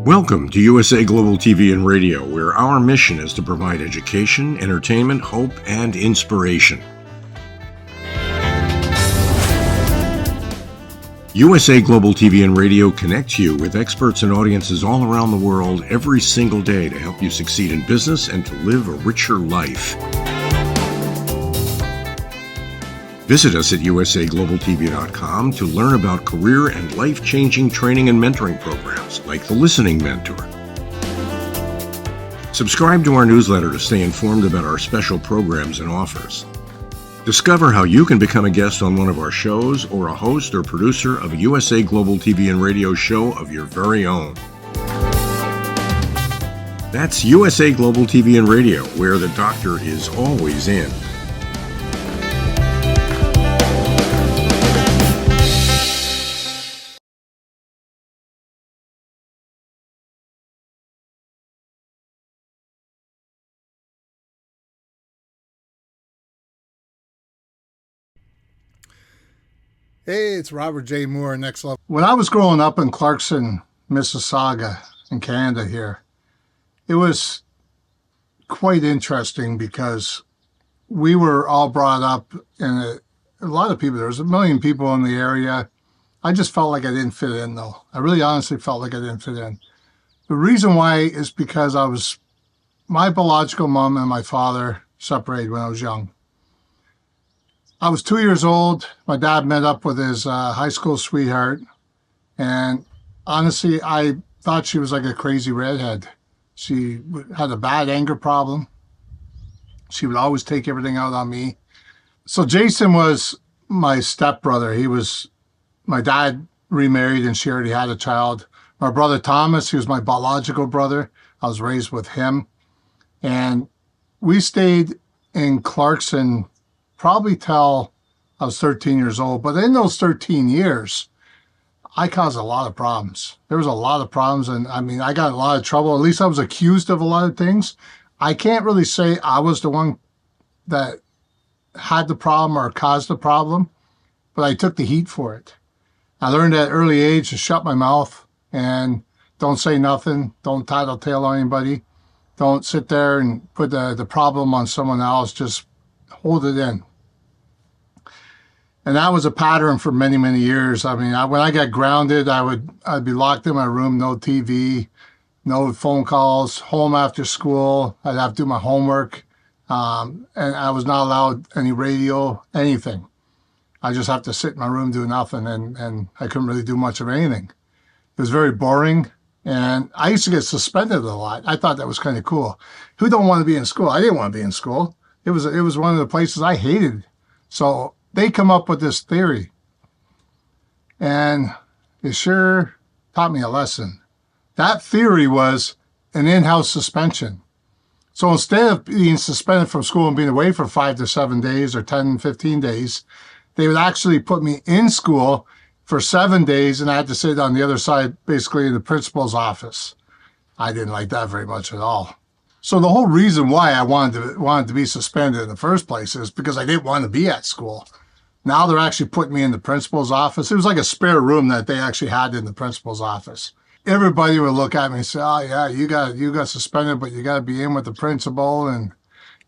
Welcome to USA Global TV and Radio, where our mission is to provide education, entertainment, hope, and inspiration. USA Global TV and Radio connects you with experts and audiences all around the world every single day to help you succeed in business and to live a richer life. Visit us at usaglobaltv.com to learn about career and life-changing training and mentoring programs like the Listening Mentor. Subscribe to our newsletter to stay informed about our special programs and offers. Discover how you can become a guest on one of our shows or a host or producer of a USA Global TV and Radio show of your very own. That's USA Global TV and Radio, where the doctor is always in. Hey, it's Robert J. Moore, Next Level. When I was growing up in Clarkson, Mississauga, in Canada here, it was quite interesting because we were all brought up in a lot of people. There was 1 million people in the area. I just felt like I didn't fit in, though. I really honestly felt like I didn't fit in. The reason why is because my biological mom and my father separated when I was young. I was 2 years old. My dad met up with his high school sweetheart. And honestly, I thought she was like a crazy redhead. She had a bad anger problem. She would always take everything out on me. So Jason was my stepbrother. My dad remarried and she already had a child. My brother Thomas, he was my biological brother. I was raised with him. And we stayed in Clarkson probably till I was 13 years old. But in those 13 years, I caused a lot of problems. There was a lot of problems. And I mean, I got in a lot of trouble. At least I was accused of a lot of things. I can't really say I was the one that had the problem or caused the problem, but I took the heat for it. I learned at an early age to shut my mouth and don't say nothing. Don't tattletale on anybody. Don't sit there and put the problem on someone else. Just hold it in. And that was a pattern for many, many years. I mean, when I got grounded, I'd be locked in my room, no TV, no phone calls, home after school. I'd have to do my homework. And I was not allowed any radio, anything. I just have to sit in my room, do nothing. And I couldn't really do much of anything. It was very boring. And I used to get suspended a lot. I thought that was kind of cool. Who don't want to be in school? I didn't want to be in school. It was one of the places I hated. So they come up with this theory. And it sure taught me a lesson. That theory was an in-house suspension. So instead of being suspended from school and being away for 5 to 7 days or 10, 15 days, they would actually put me in school for 7 days and I had to sit on the other side, basically in the principal's office. I didn't like that very much at all. So the whole reason why I wanted to be suspended in the first place is because I didn't want to be at school. Now they're actually putting me in the principal's office. It was like a spare room that they actually had in the principal's office. Everybody would look at me and say, "Oh yeah, you got suspended, but you got to be in with the principal." And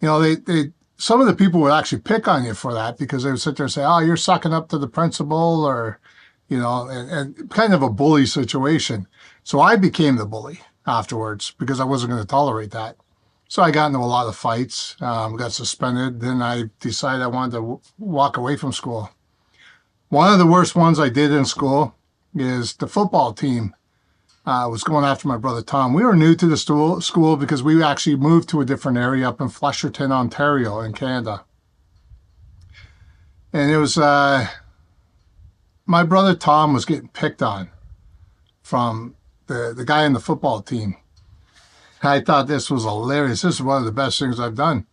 you know, some of the people would actually pick on you for that because they would sit there and say, "Oh, you're sucking up to the principal," or you know, and kind of a bully situation. So I became the bully afterwards because I wasn't going to tolerate that. So I got into a lot of fights, got suspended. Then I decided I wanted to walk away from school. One of the worst ones I did in school is the football team was going after my brother Tom. We were new to the school because we actually moved to a different area up in Flesherton, Ontario in Canada. And it was, my brother Tom was getting picked on from the guy in the football team. I thought this was hilarious. This is one of the best things I've done.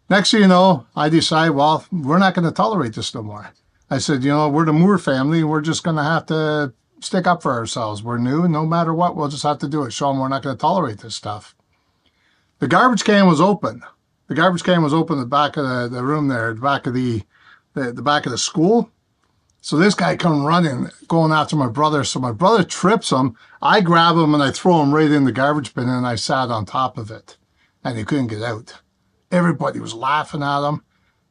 Next thing you know, I decide, well, we're not going to tolerate this no more. I said, you know, we're the Moore family. We're just going to have to stick up for ourselves. We're new, and no matter what, we'll just have to do it. Show them we're not going to tolerate this stuff. The garbage can was open. The garbage can was open in the back of the room there, the back of the back of the school. So this guy come running, going after my brother. So my brother trips him. I grab him and I throw him right in the garbage bin, and I sat on top of it, and he couldn't get out. Everybody was laughing at him,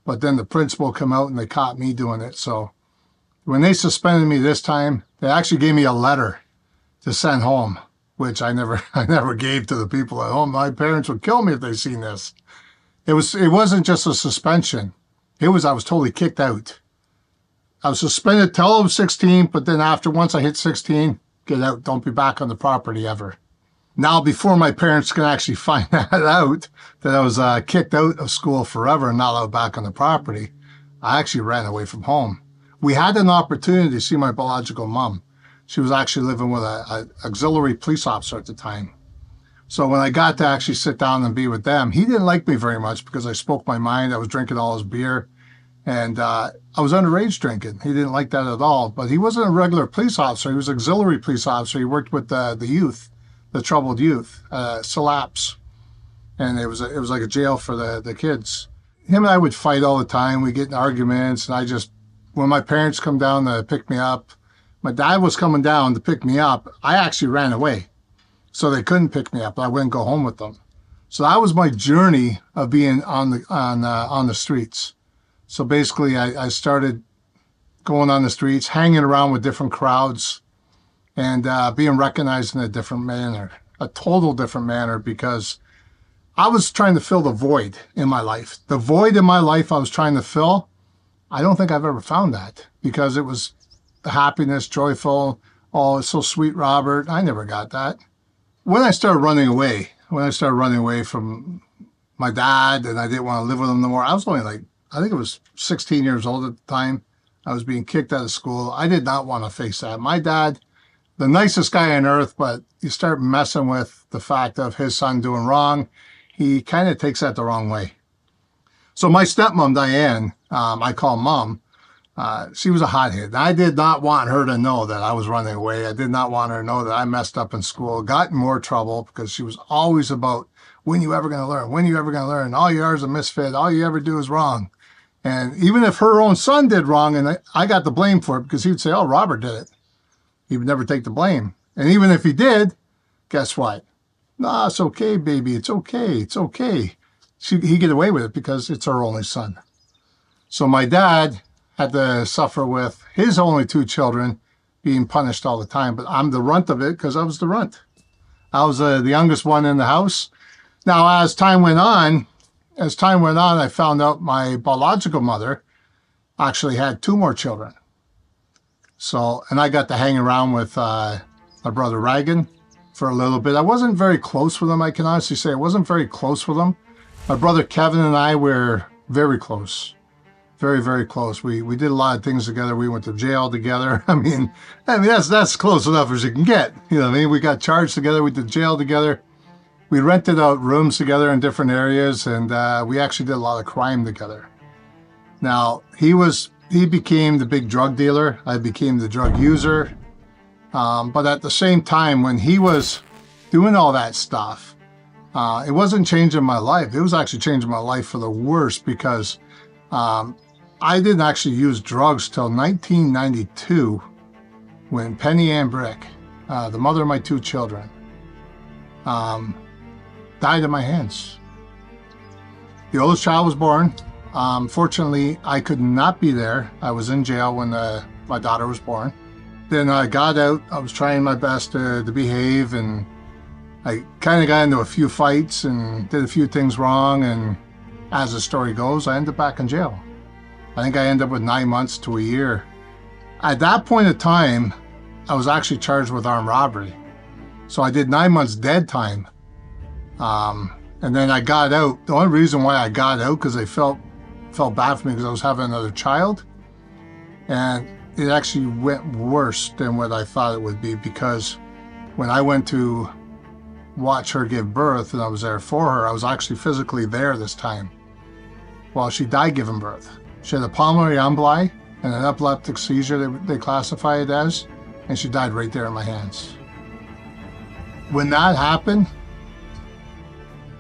but then the principal come out and they caught me doing it. So when they suspended me this time, they actually gave me a letter to send home, which I never gave to the people at home. My parents would kill me if they seen this. It wasn't just a suspension. I was totally kicked out. I was suspended till I was 16, but then once I hit 16, get out, don't be back on the property ever. Now, before my parents can actually find that out, that I was kicked out of school forever and not allowed back on the property, I actually ran away from home. We had an opportunity to see my biological mom. She was actually living with an auxiliary police officer at the time. So when I got to actually sit down and be with them, he didn't like me very much because I spoke my mind. I was drinking all his beer, and I was underage drinking. He didn't like that at all, but he wasn't a regular police officer. He was an auxiliary police officer. He worked with the youth, the troubled youth, SLAPs, and it was like a jail for the kids. Him and I would fight all the time. We'd get in arguments, and when my parents come down to pick me up, my dad was coming down to pick me up. I actually ran away, so they couldn't pick me up. I wouldn't go home with them. So that was my journey of being on the streets. So basically, I started going on the streets, hanging around with different crowds, and being recognized in a different manner, a total different manner, because I was trying to fill the void in my life. The void in my life I was trying to fill, I don't think I've ever found that, because it was the happiness, joyful, oh, it's so sweet, Robert. I never got that. When I started running away from my dad and I didn't want to live with him no more, I was only I think it was 16 years old at the time. I was being kicked out of school. I did not want to face that. My dad, the nicest guy on earth, but you start messing with the fact of his son doing wrong, he kind of takes that the wrong way. So my stepmom, Diane, I call Mom, she was a hothead. I did not want her to know that I was running away. I did not want her to know that I messed up in school, got in more trouble, because she was always about, when you ever going to learn? When you ever going to learn? All you are is a misfit. All you ever do is wrong. And even if her own son did wrong, and I got the blame for it, because he would say, oh, Robert did it. He would never take the blame. And even if he did, guess what? Nah, it's okay, baby. It's okay. It's okay. He'd get away with it because it's her only son. So my dad had to suffer with his only two children being punished all the time. But I'm the runt of it because I was the runt. I was the youngest one in the house. Now, as time went on, I found out my biological mother actually had two more children. So, and I got to hang around with my brother Reagan for a little bit. I wasn't very close with him. I can honestly say I wasn't very close with him. My brother Kevin and I were very close. Very, very close. We did a lot of things together. We went to jail together. I mean that's close enough as you can get. You know what I mean? We got charged together. We did jail together. We rented out rooms together in different areas, and we actually did a lot of crime together. Now, he became the big drug dealer. I became the drug user. But at the same time, when he was doing all that stuff, it wasn't changing my life. It was actually changing my life for the worse, because I didn't actually use drugs till 1992, when Penny Ann Brick, the mother of my two children, died in my hands. The oldest child was born. Fortunately, I could not be there. I was in jail when my daughter was born. Then I got out. I was trying my best to behave, and I kind of got into a few fights and did a few things wrong, and as the story goes, I ended up back in jail. I think I ended up with 9 months to a year. At that point in time, I was actually charged with armed robbery. So I did 9 months dead time. And then I got out. The only reason why I got out, because they felt bad for me because I was having another child. And it actually went worse than what I thought it would be, because when I went to watch her give birth and I was there for her, I was actually physically there this time. Well, she died giving birth. She had a pulmonary emboli and an epileptic seizure, they classify it as, and she died right there in my hands. When that happened,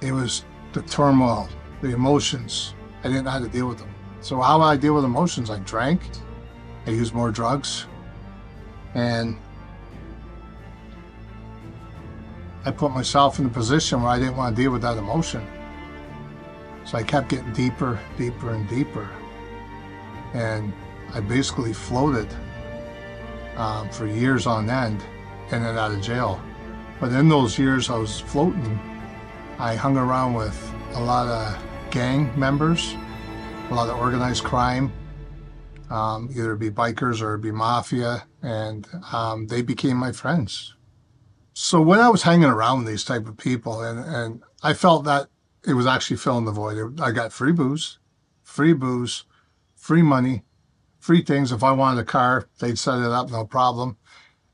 it was the turmoil, the emotions. I didn't know how to deal with them. So how would I deal with emotions? I drank, I used more drugs, and I put myself in a position where I didn't want to deal with that emotion. So I kept getting deeper, deeper, and deeper. And I basically floated for years on end in and out of jail. But in those years I was floating, I hung around with a lot of gang members, a lot of organized crime, either it be bikers or it be mafia, and they became my friends. So when I was hanging around these type of people, and I felt that it was actually filling the void. I got free booze, free money, free things. If I wanted a car, they'd set it up, no problem.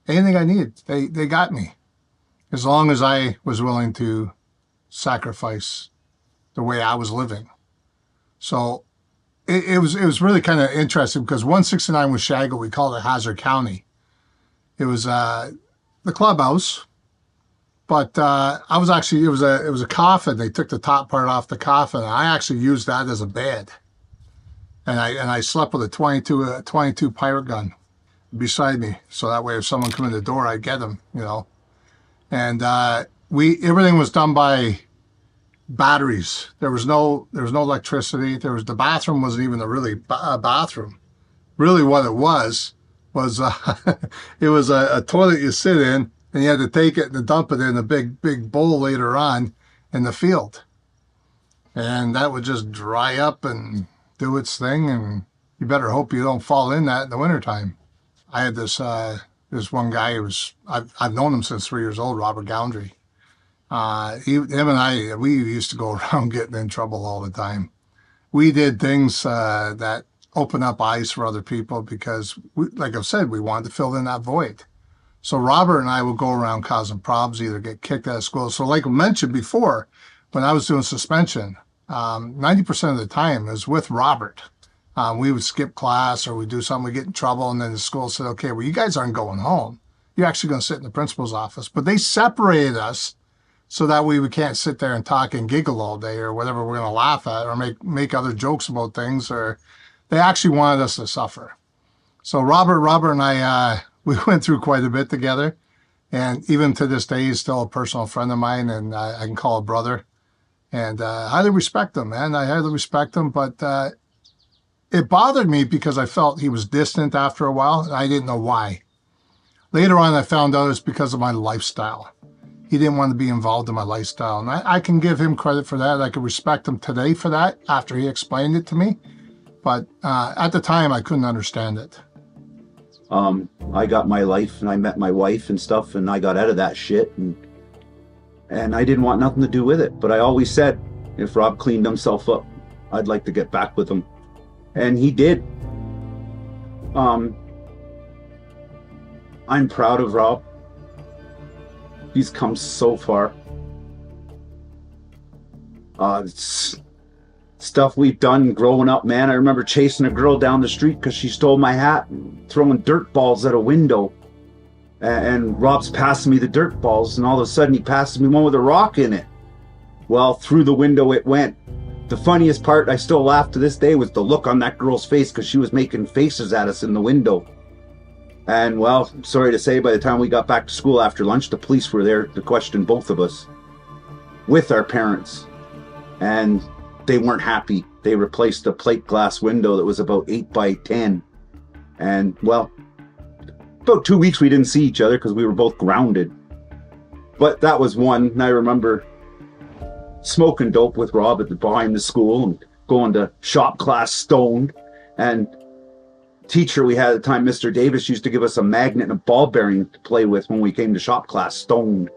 Anything I needed, they got me, as long as I was willing to sacrifice the way I was living. So it was really kind of interesting, because 169 was Shago. We called it Hazard County. It was the clubhouse, but I was actually, it was a coffin. They took the top part off the coffin. I actually used that as a bed, and I slept with a 22 pirate gun beside me, so that way if someone come in the door, I'd get them, you know. And everything was done by batteries. There was no electricity. The bathroom wasn't even a bathroom. Really, what it was it was a toilet you sit in, and you had to take it and dump it in a big bowl later on in the field, and that would just dry up and do its thing, and you better hope you don't fall in that in the wintertime. I had this one guy I've known him since 3 years old, Robert Goundry. Him and I, we used to go around getting in trouble all the time. We did things that opened up eyes for other people, because, like I've said, we wanted to fill in that void. So Robert and I would go around causing problems, either get kicked out of school. So like I mentioned before, when I was doing suspension, 90% of the time it was with Robert. We would skip class, or we'd do something, we'd get in trouble, and then the school said, okay, well, you guys aren't going home. You're actually going to sit in the principal's office. But they separated us so that way we can't sit there and talk and giggle all day, or whatever we're going to laugh at, or make other jokes about things, or they actually wanted us to suffer. So Robert and I, we went through quite a bit together, and even to this day, he's still a personal friend of mine, and I can call a brother, and I highly respect him, man. I highly respect him, but it bothered me because I felt he was distant after a while, and I didn't know why. Later on, I found out it's because of my lifestyle. He didn't want to be involved in my lifestyle, and I can give him credit for that. I can respect him today for that after he explained it to me, but at the time, I couldn't understand it. I got my life, and I met my wife and stuff, and I got out of that shit, and I didn't want nothing to do with it. But I always said, if Rob cleaned himself up, I'd like to get back with him, and he did. I'm proud of Rob. He's come so far. Stuff we've done growing up, man. I remember chasing a girl down the street because she stole my hat and throwing dirt balls at a window. And Rob's passing me the dirt balls, and all of a sudden he passes me one with a rock in it. Well, through the window it went. The funniest part, I still laugh to this day, was the look on that girl's face, because she was making faces at us in the window. And, well, sorry to say, by the time we got back to school after lunch, the police were there to question both of us with our parents. And they weren't happy. They replaced a plate glass window that was about 8 by 10. And, well, about 2 weeks we didn't see each other because we were both grounded. But that was one. And I remember smoking dope with Rob behind the school and going to shop class stoned. And teacher we had at the time, Mr. Davis, used to give us a magnet and a ball bearing to play with when we came to shop class stoned.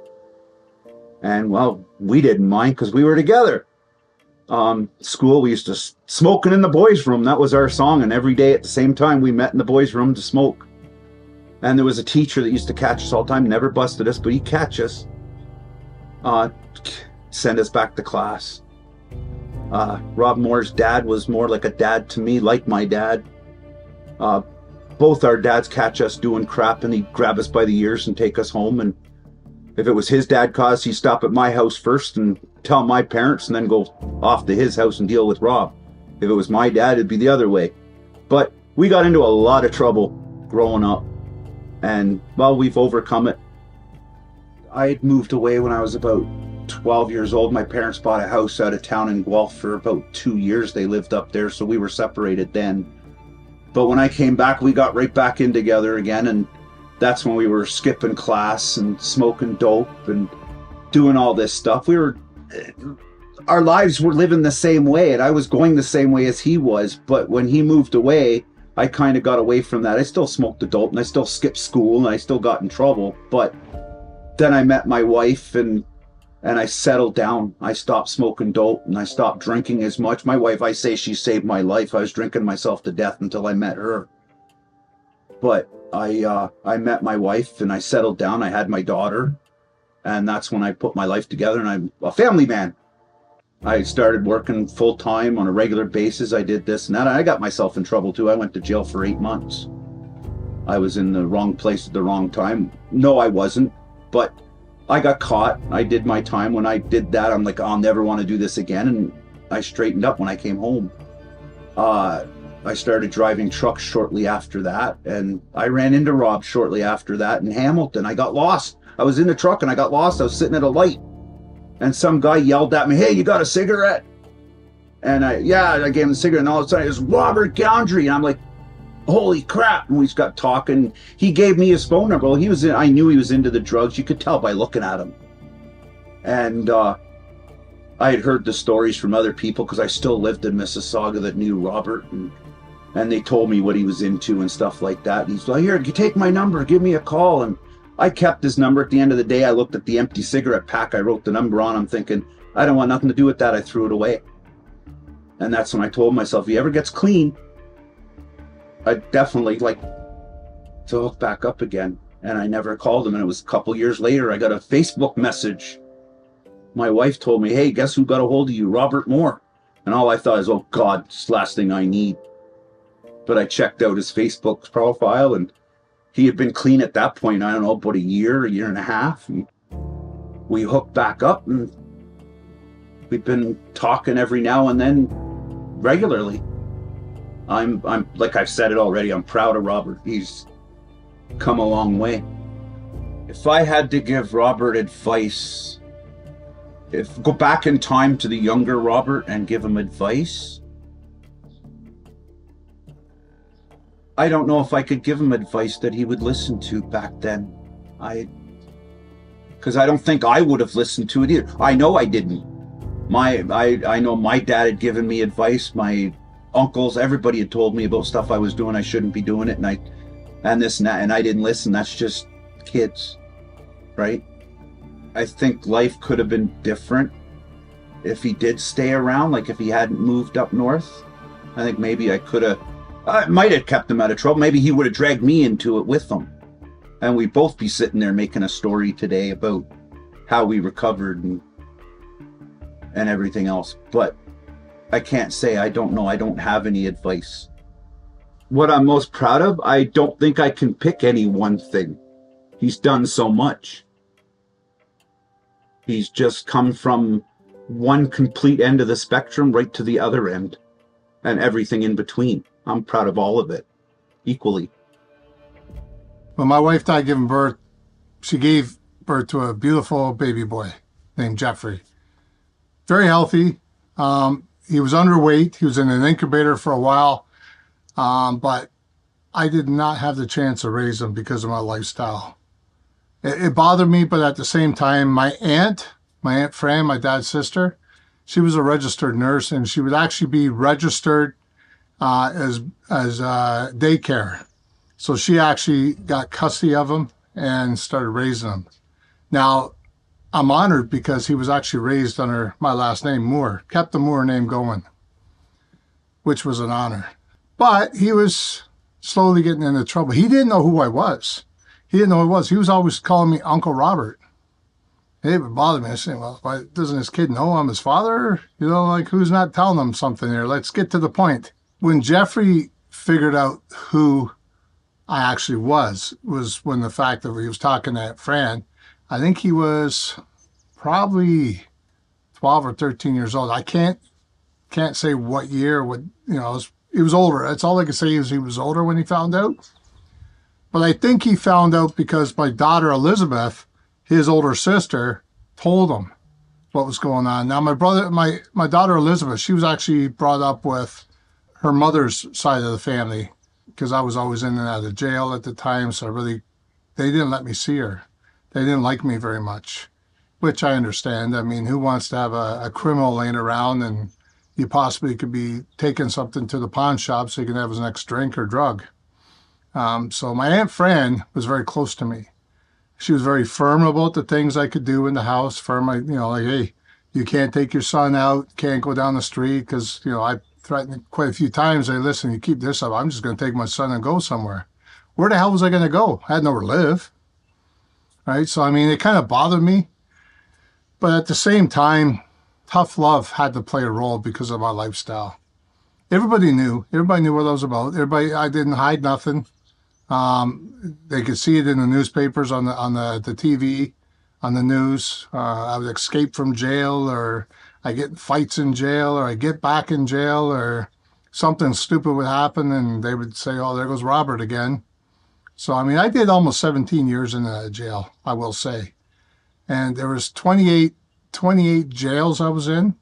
And, well, we didn't mind because we were together. School, we used to smoking in the boys' room. That was our song. And every day at the same time, we met in the boys' room to smoke. And there was a teacher that used to catch us all the time, never busted us, but he'd catch us, send us back to class. Rob Moore's dad was more like a dad to me, like my dad. Both our dads catch us doing crap, and he'd grab us by the ears and take us home. And if it was his dad cause, he'd stop at my house first and tell my parents, and then go off to his house and deal with Rob. If it was my dad, it'd be the other way. But We got into a lot of trouble growing up, and well, we've overcome it. I had moved away when I was about 12 years old. My parents bought a house out of town in Guelph. For about 2 years they lived up there, so we were separated then. But when I came back, we got right back in together again, and that's when we were skipping class and smoking dope and doing all this stuff. Our lives were living the same way, and I was going the same way as he was. But when he moved away, I kind of got away from that. I still smoked the dope, and I still skipped school, and I still got in trouble. But then I met my wife, and I settled down. I stopped smoking dope, and I stopped drinking as much. My wife, I say she saved my life. I was drinking myself to death until I met her. But I met my wife, and I settled down. I had my daughter, and that's when I put my life together, and I'm a family man. I started working full-time on a regular basis. I did this and that. I got myself in trouble too. I went to jail for 8 months. I was in the wrong place at the wrong time. No, I wasn't, but I got caught. I did my time. When I did that, I'm like, I'll never want to do this again. And I straightened up when I came home. I started driving trucks shortly after that, and I ran into Rob shortly after that in Hamilton. I got lost. I was in the truck and I got lost. I was sitting at a light, and some guy yelled at me, "Hey, you got a cigarette?" And I gave him a cigarette, and all of a sudden it was Robert Goundry, and I'm like, holy crap. And we just got talking. He gave me his phone number. Well, I knew he was into the drugs. You could tell by looking at him. And I had heard the stories from other people, because I still lived in Mississauga, that knew Robert, and they told me what he was into and stuff like that. And he's like, "Here, you take my number, give me a call." And I kept his number. At the end of the day, I looked at the empty cigarette pack. I wrote the number on. I'm thinking, I don't want nothing to do with that. I threw it away. And that's when I told myself, if he ever gets clean, I definitely like to hook back up again. And I never called him. And it was a couple years later, I got a Facebook message. My wife told me, "Hey, guess who got a hold of you? Robert Moore." And all I thought is, oh God, it's the last thing I need. But I checked out his Facebook profile, and he had been clean at that point, I don't know, about a year and a half. And we hooked back up, and we've been talking every now and then regularly. I'm like I've said it already, I'm proud of Robert. He's come a long way. If I had to give Robert advice, go back in time to the younger Robert and give him advice, I don't know if I could give him advice that he would listen to back then. Because I don't think I would have listened to it either. I know I didn't. I know my dad had given me advice. My uncles, everybody had told me about stuff I was doing. I shouldn't be doing it, and this and that, and I didn't listen. That's just kids, right? I think life could have been different if he did stay around. Like if he hadn't moved up north, I think maybe I might have kept him out of trouble. Maybe he would have dragged me into it with him, and we'd both be sitting there making a story today about how we recovered and everything else. But I can't say. I don't know. I don't have any advice. What I'm most proud of, I don't think I can pick any one thing. He's done so much. He's just come from one complete end of the spectrum right to the other end, and everything in between. I'm proud of all of it equally. When my wife died giving birth, she gave birth to a beautiful baby boy named Jeffrey. Very healthy. He was underweight. He was in an incubator for a while. But I did not have the chance to raise him because of my lifestyle. It bothered me, but at the same time, my Aunt Fran, my dad's sister, she was a registered nurse, and she would actually be registered as daycare. So she actually got custody of him and started raising him. Now, I'm honored because he was actually raised under my last name, Moore. Kept the Moore name going, which was an honor. But he was slowly getting into trouble. He didn't know who I was. He didn't know who I was. He was always calling me Uncle Robert. It would bother me. I said, well, why doesn't this kid know I'm his father? You know, like, who's not telling him something here? Let's get to the point. When Jeffrey figured out who I actually was when the fact that he was talking to Fran. I think he was probably 12 or 13 years old. I can't say what year, it was he was older. That's all I can say is he was older when he found out. But I think he found out because my daughter Elizabeth, his older sister, told him what was going on. Now my daughter Elizabeth, she was actually brought up with her mother's side of the family because I was always in and out of jail at the time. So they didn't let me see her. They didn't like me very much, which I understand. I mean, who wants to have a criminal laying around and you possibly could be taking something to the pawn shop so you can have his next drink or drug. So my Aunt Fran was very close to me. She was very firm about the things I could do in the house. Firm, like, hey, you can't take your son out, can't go down the street because, I threatened quite a few times. Hey, listen, you keep this up, I'm just going to take my son and go somewhere. Where the hell was I going to go? I had nowhere to live. Right? So, I mean, it kind of bothered me. But at the same time, tough love had to play a role because of my lifestyle. Everybody knew what I was about. I didn't hide nothing. They could see it in the newspapers, on the TV, on the news. I would escape from jail, or I get in fights in jail, or I get back in jail, or something stupid would happen, and they would say, "Oh, there goes Robert again." So, I mean, I did almost 17 years in jail, I will say. And there was 28 jails I was in,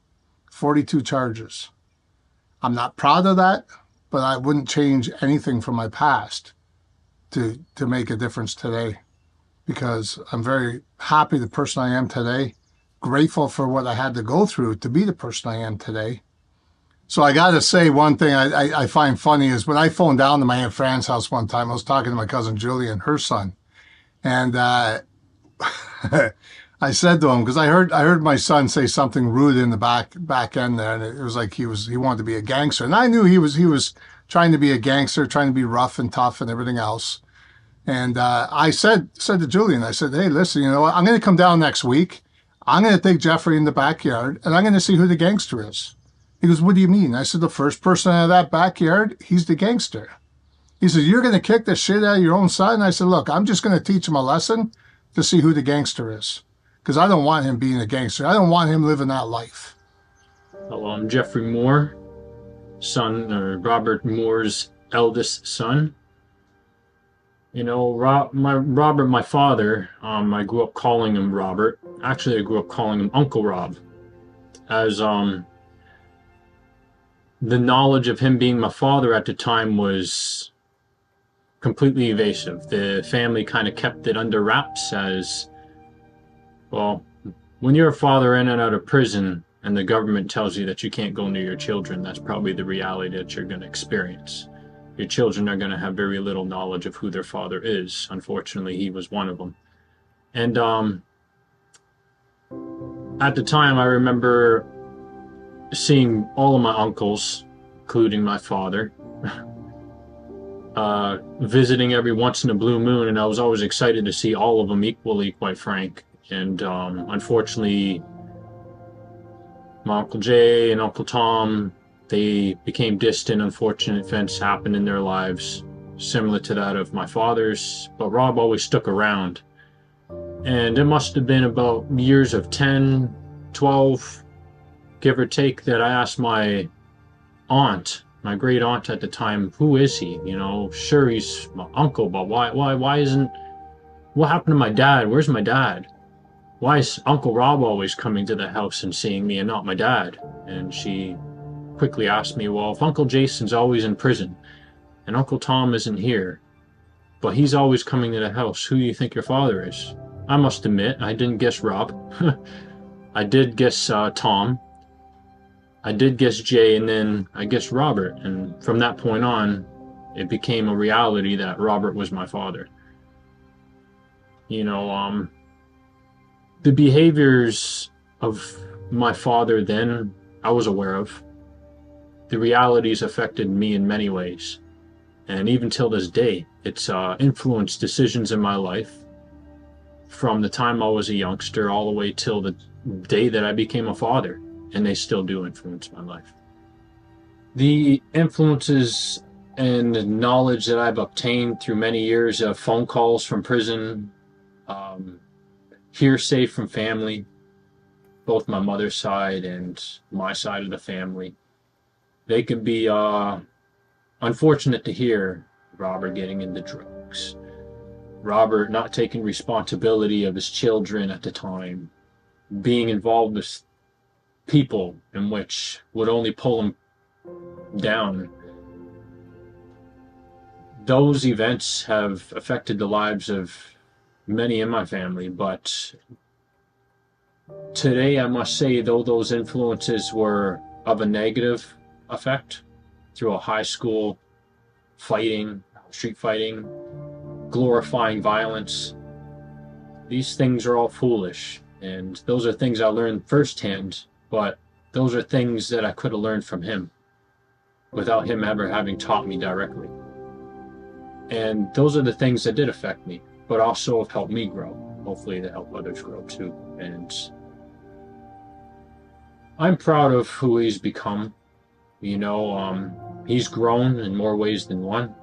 42 charges. I'm not proud of that, but I wouldn't change anything from my past to make a difference today, because I'm very happy the person I am today, grateful for what I had to go through to be the person I am today. So I got to say, one thing I find funny is when I phoned down to my Aunt Fran's house one time, I was talking to my cousin Julie and her son. And I said to him, because I heard my son say something rude in the back end there, and it was like he wanted to be a gangster. And I knew he was trying to be a gangster, trying to be rough and tough and everything else. And I said to Julian, I said, hey, listen, you know what? I'm going to come down next week. I'm going to take Jeffrey in the backyard, and I'm going to see who the gangster is. He goes, what do you mean? I said, the first person out of that backyard, he's the gangster. He says, you're going to kick the shit out of your own son? I said, look, I'm just going to teach him a lesson to see who the gangster is, because I don't want him being a gangster. I don't want him living that life. Hello, I'm Jeffrey Moore, Robert Moore's eldest son. You know, Robert, my father, I grew up calling him Robert. Actually, I grew up calling him Uncle Rob, as the knowledge of him being my father at the time was completely evasive. The family kind of kept it under wraps, as, well, when you're a father in and out of prison and the government tells you that you can't go near your children, that's probably the reality that you're going to experience. Your children are going to have very little knowledge of who their father is. Unfortunately, he was one of them. And at the time, I remember seeing all of my uncles, including my father, visiting every once in a blue moon, and I was always excited to see all of them equally, quite frank. And unfortunately, my Uncle Jay and Uncle Tom, they became distant. Unfortunate events happened in their lives, similar to that of my father's, but Rob always stuck around. And it must have been about years of 10, 12, give or take, that I asked my aunt, my great aunt at the time, who is he? You know, sure, he's my uncle, but why isn't, what happened to my dad? Where's my dad? Why is Uncle Rob always coming to the house and seeing me and not my dad? And she quickly asked me, well, if Uncle Jason's always in prison and Uncle Tom isn't here, but he's always coming to the house, who do you think your father is? I must admit, I didn't guess Rob. I did guess Tom. I did guess Jay, and then I guessed Robert. And from that point on, it became a reality that Robert was my father. You know, the behaviors of my father then, I was aware of. The realities affected me in many ways. And even till this day, it's influenced decisions in my life from the time I was a youngster all the way till the day that I became a father. And they still do influence my life. The influences and knowledge that I've obtained through many years of phone calls from prison, hearsay from family, both my mother's side and my side of the family, they can be unfortunate to hear Robert getting into drugs, Robert not taking responsibility of his children at the time, being involved with people in which would only pull him down. Those events have affected the lives of many in my family, but today I must say, though those influences were of a negative effect through a high school fighting, street fighting, glorifying violence, these things are all foolish, and those are things I learned firsthand, but those are things that I could have learned from him without him ever having taught me directly. And those are the things that did affect me, but also have helped me grow. Hopefully to help others grow too. And I'm proud of who he's become. You know, he's grown in more ways than one.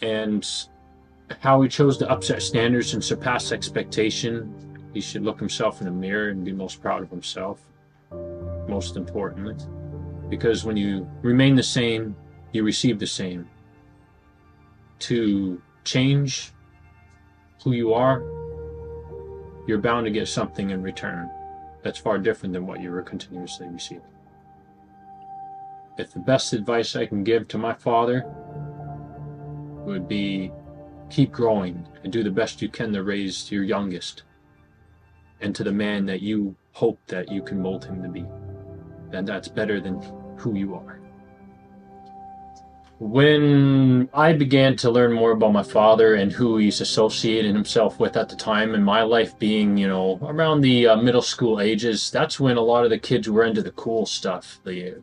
And how he chose to upset standards and surpass expectation, he should look himself in the mirror and be most proud of himself, most importantly. Because when you remain the same, you receive the same. To change who you are, you're bound to get something in return that's far different than what you were continuously receiving. If the best advice I can give to my father would be keep growing and do the best you can to raise your youngest into the man that you hope that you can mold him to be. And that's better than who you are. When I began to learn more about my father and who he's associated himself with at the time, and my life being, you know, around the middle school ages, that's when a lot of the kids were into the cool stuff. They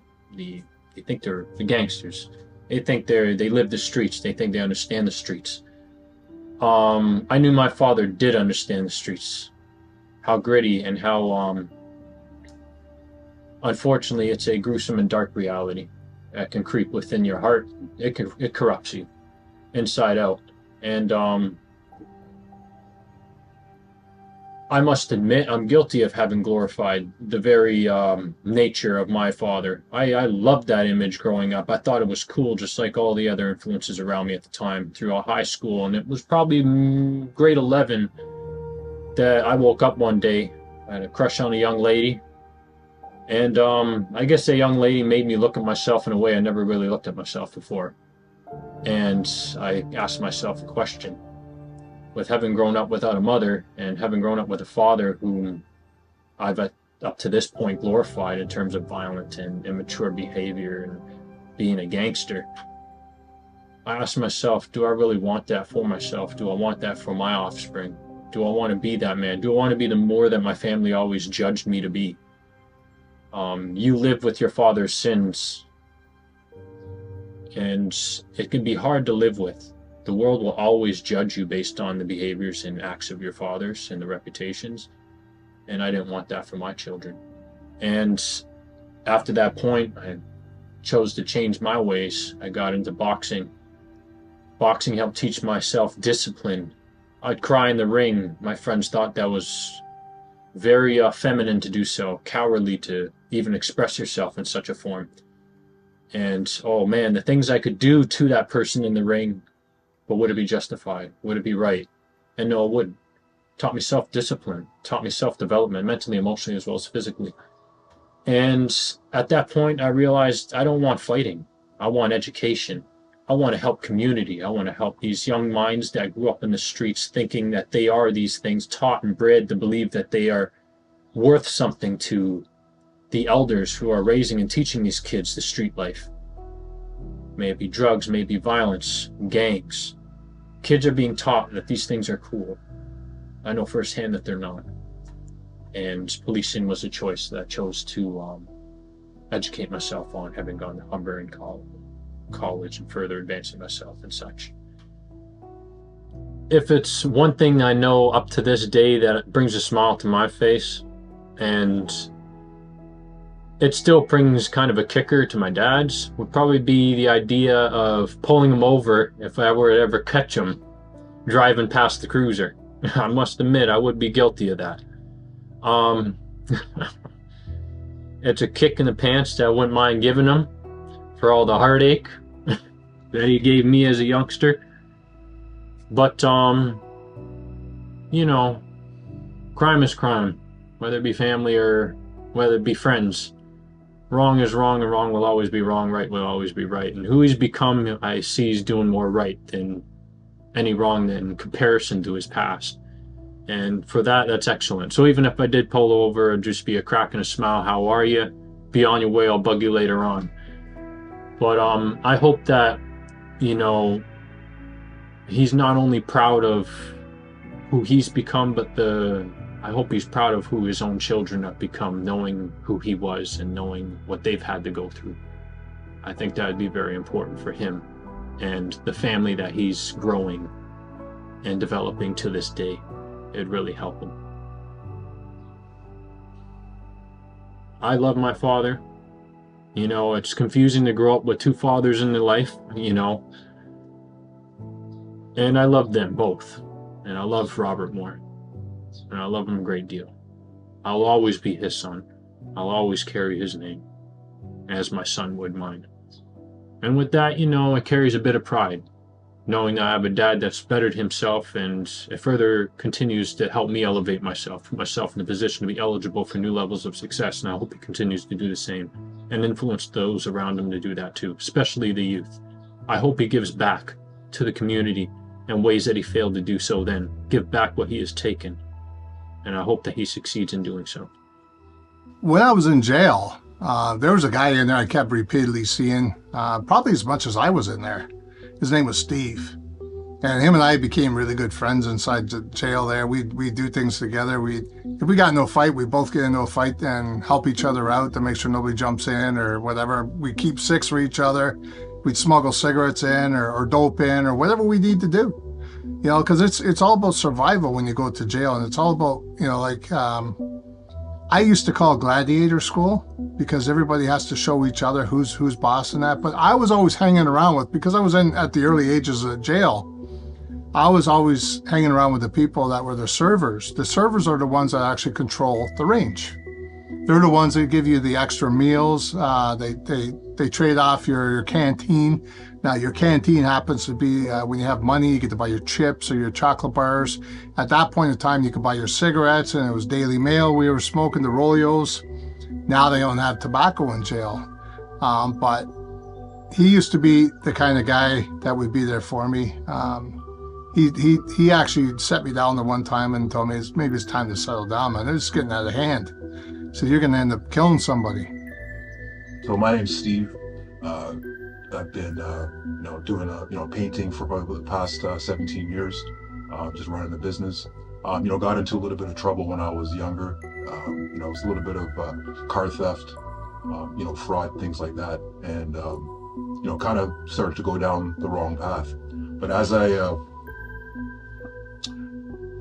think they're the gangsters. They think they live the streets. They think they understand the streets. I knew my father did understand the streets, how gritty and how, unfortunately, it's a gruesome and dark reality that can creep within your heart. It corrupts you inside out. And I must admit, I'm guilty of having glorified the very nature of my father. I loved that image growing up. I thought it was cool, just like all the other influences around me at the time through a high school. And it was probably grade 11 that I woke up one day. I had a crush on a young lady. And I guess a young lady made me look at myself in a way I never really looked at myself before. And I asked myself a question. With having grown up without a mother and having grown up with a father whom I've up to this point glorified in terms of violent and immature behavior and being a gangster, I asked myself, do I really want that for myself? Do I want that for my offspring? Do I want to be that man? Do I want to be the more that my family always judged me to be? You live with your father's sins, and it can be hard to live with. The world will always judge you based on the behaviors and acts of your fathers and the reputations, and I didn't want that for my children. And after that point, I chose to change my ways. I got into boxing. Boxing helped teach myself discipline. I'd cry in the ring. My friends thought that was very feminine to do so, cowardly to even express yourself in such a form. And oh man, the things I could do to that person in the ring, but would it be justified? Would it be right? And no, it wouldn't. Taught me self-discipline, taught me self-development, mentally, emotionally, as well as physically. And at that point, I realized I don't want fighting. I want education. I want to help community. I want to help these young minds that grew up in the streets thinking that they are these things, taught and bred to believe that they are worth something to the elders who are raising and teaching these kids the street life. May it be drugs, may it be violence, gangs. Kids are being taught that these things are cool. I know firsthand that they're not. And policing was a choice that I chose to educate myself on, having gone to Humber and college and further advancing myself and such. If it's one thing I know up to this day that brings a smile to my face, and it still brings kind of a kicker to my dad's, would probably be the idea of pulling him over if I were to ever catch him driving past the cruiser. I must admit, I would be guilty of that. It's a kick in the pants that I wouldn't mind giving him for all the heartache that he gave me as a youngster. But, you know, crime is crime, whether it be family or whether it be friends. Wrong is wrong, and wrong will always be wrong, right will always be right. And who he's become, I see he's doing more right than any wrong in comparison to his past. And for that, that's excellent. So even if I did pull over and just be a crack and a smile, how are you? Be on your way, I'll bug you later on. But I hope that, you know, he's not only proud of who he's become, but I hope he's proud of who his own children have become, knowing who he was and knowing what they've had to go through. I think that would be very important for him and the family that he's growing and developing to this day. It'd really help him. I love my father. You know, it's confusing to grow up with two fathers in their life, you know. And I love them both. And I love Robert more. And I love him a great deal. I'll always be his son. I'll always carry his name, as my son would mine. And with that, you know, it carries a bit of pride, knowing that I have a dad that's bettered himself, and it further continues to help me elevate myself, put myself in a position to be eligible for new levels of success. And I hope he continues to do the same and influence those around him to do that too, especially the youth. I hope he gives back to the community in ways that he failed to do so then, give back what he has taken. And I hope that he succeeds in doing so. When I was in jail, there was a guy in there I kept repeatedly seeing, probably as much as I was in there. His name was Steve. And him and I became really good friends inside the jail there. We do things together. If we got into a fight, we both get into a fight and help each other out to make sure nobody jumps in or whatever. We keep six for each other. We'd smuggle cigarettes in or dope in or whatever we need to do. You know, because it's all about survival when you go to jail. And it's all about, you know, like I used to call gladiator school because everybody has to show each other who's boss and that. But I was always hanging around with, because I was at the early ages of jail, I was always hanging around with the people that were the servers. The servers are the ones that actually control the range. They're the ones that give you the extra meals. They trade off your canteen. Now, your canteen happens to be when you have money, you get to buy your chips or your chocolate bars. At that point in time, you could buy your cigarettes, and it was Daily Mail. We were smoking the Rolios. Now they don't have tobacco in jail. But he used to be the kind of guy that would be there for me. He actually set me down the one time and told me maybe it's time to settle down, man. It's getting out of hand. So you're going to end up killing somebody. So my name's Steve. I've been, doing, painting for probably the past 17 years, just running the business. Got into a little bit of trouble when I was younger. It was a little bit of car theft, fraud, things like that. And, kind of started to go down the wrong path. But as I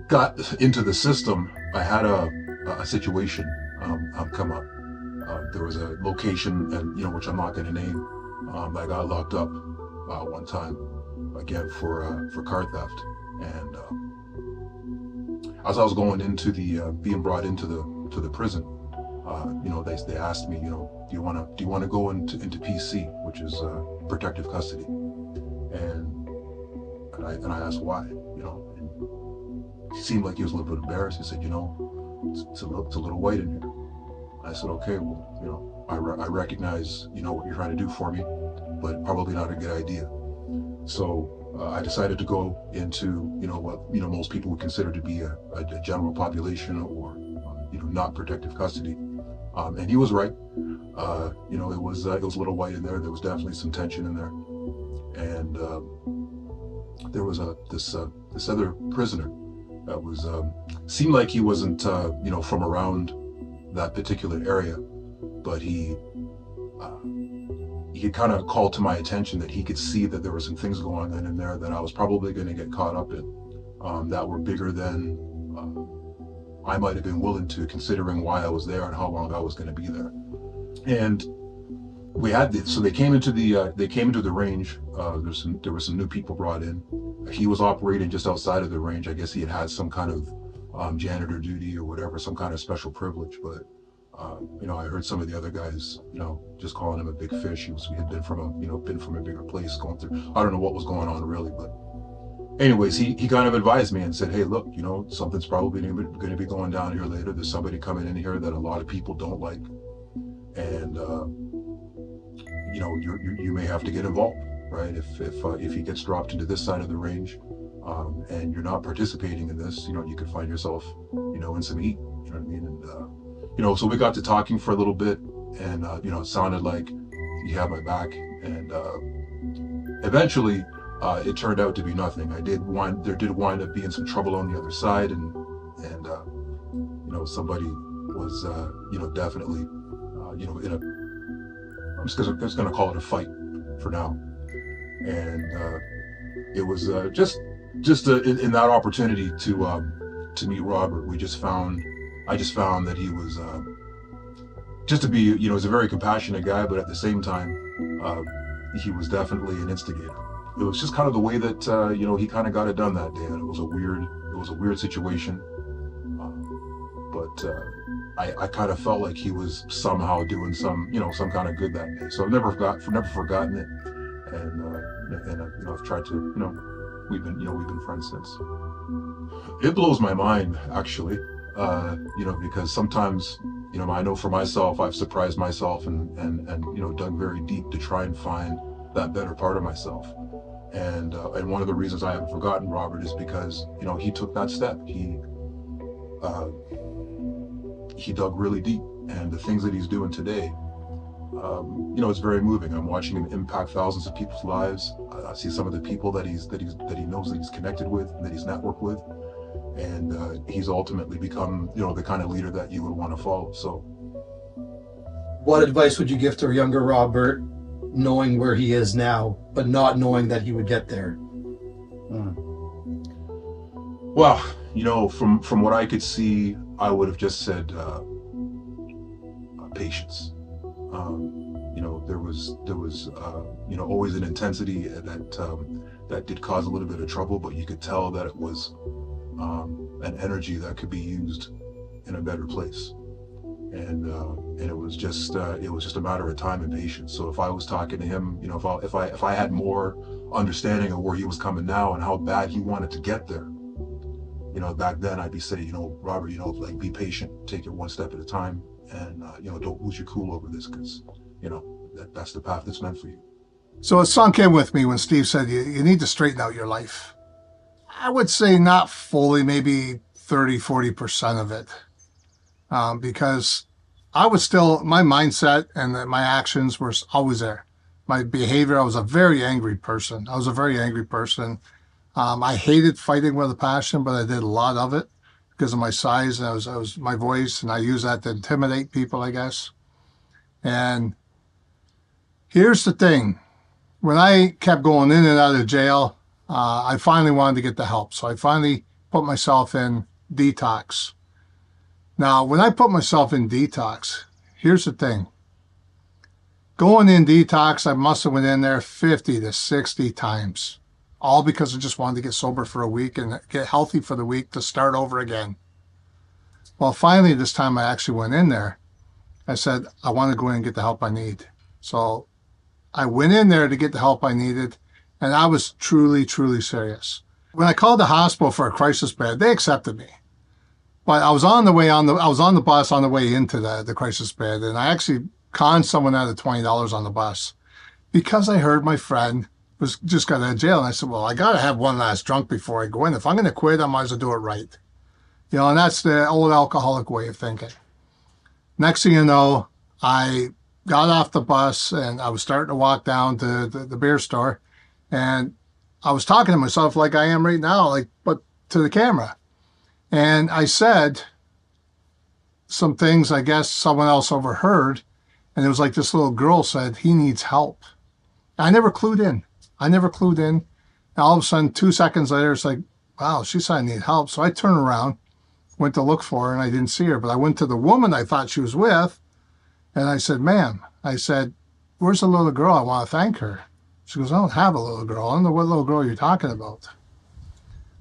got into the system, I had a situation come up. There was a location, and which I'm not going to name, I got locked up one time again for car theft. And as I was going into the being brought into the prison, they asked me, do you want to go into PC, which is protective custody, and I asked why, and he seemed like he was a little bit embarrassed. He said, it's a little white in here. I said, okay, well, I recognize, what you're trying to do for me, but probably not a good idea. So I decided to go into, what, most people would consider to be a general population or, not protective custody. And he was right. It was a little white in there. There was definitely some tension in there. And there was this other prisoner that was, seemed like he wasn't, from around that particular area, but he kind of called to my attention that he could see that there were some things going on in there that I was probably going to get caught up in, that were bigger than I might have been willing to, considering why I was there and how long I was going to be there. And we had so they came into the range. There were some new people brought in. He was operating just outside of the range. I guess he had some kind of janitor duty or whatever, some kind of special privilege. But I heard some of the other guys, just calling him a big fish. He had been from a bigger place going through. I don't know what was going on really, but anyways, he kind of advised me and said, hey, look, something's probably going to be going down here later. There's somebody coming in here that a lot of people don't like, and you may have to get involved, right? If he gets dropped into this side of the range, and you're not participating in this, you could find yourself, in some heat. You know what I mean? And so we got to talking for a little bit, and it sounded like he had my back, and eventually. It turned out to be nothing. There did wind up being some trouble on the other side, and somebody was definitely in a. I'm just gonna call it a fight for now, and it was just in that opportunity to meet Robert. I just found that he was just to be he's a very compassionate guy, but at the same time he was definitely an instigator. It was just kind of the way that he kind of got it done that day, and it was a weird situation. But I kind of felt like he was somehow doing some kind of good that day. So I've never forgotten it, and I've tried to we've been friends since. It blows my mind actually, because sometimes I know for myself I've surprised myself and dug very deep to try and find that better part of myself. And one of the reasons I haven't forgotten Robert is because he took that step. He dug really deep, and the things that he's doing today, it's very moving. I'm watching him impact thousands of people's lives. I see some of the people that he knows that he's connected with, and that he's networked with, and he's ultimately become the kind of leader that you would want to follow. So, what advice would you give to a younger Robert, knowing where he is now, but not knowing that he would get there? Well, from what I could see, I would have just said patience. There was always an intensity that did cause a little bit of trouble, but you could tell that it was an energy that could be used in a better place. And it was just a matter of time and patience. So if I was talking to him, if I had more understanding of where he was coming now and how bad he wanted to get there, back then I'd be saying, Robert, be patient, take it one step at a time, and don't lose your cool over this, because that's the path that's meant for you. So it sunk in with me when Steve said you need to straighten out your life. I would say not fully, maybe 30-40% of it. Because I was still, my mindset and my actions were always there. My behavior, I was a very angry person. I hated fighting with a passion, but I did a lot of it because of my size, and I was my voice, and I used that to intimidate people, I guess. And here's the thing. When I kept going in and out of jail, I finally wanted to get the help. So I finally put myself in detox. Now, when I put myself in detox, here's the thing. Going in detox, I must have went in there 50 to 60 times, all because I just wanted to get sober for a week and get healthy for the week to start over again. Well, finally, this time I actually went in there. I said, I want to go in and get the help I need. So I went in there to get the help I needed, and I was truly, truly serious. When I called the hospital for a crisis bed, they accepted me. But I was on the bus on the way into the crisis bed, and I actually conned someone out of $20 on the bus because I heard my friend was just got out of jail. And I said, well, I got to have one last drunk before I go in. If I'm going to quit, I might as well do it right. And that's the old alcoholic way of thinking. Next thing you know, I got off the bus and I was starting to walk down to the beer store, and I was talking to myself like I am right now, but to the camera. And I said some things I guess someone else overheard, and it was like this little girl said, he needs help. I never clued in. And all of a sudden, 2 seconds later, it's like, wow, she said I need help. So I turned around, went to look for her, and I didn't see her. But I went to the woman I thought she was with, and I said, ma'am, where's the little girl? I want to thank her. She goes, I don't have a little girl. I don't know what little girl you're talking about.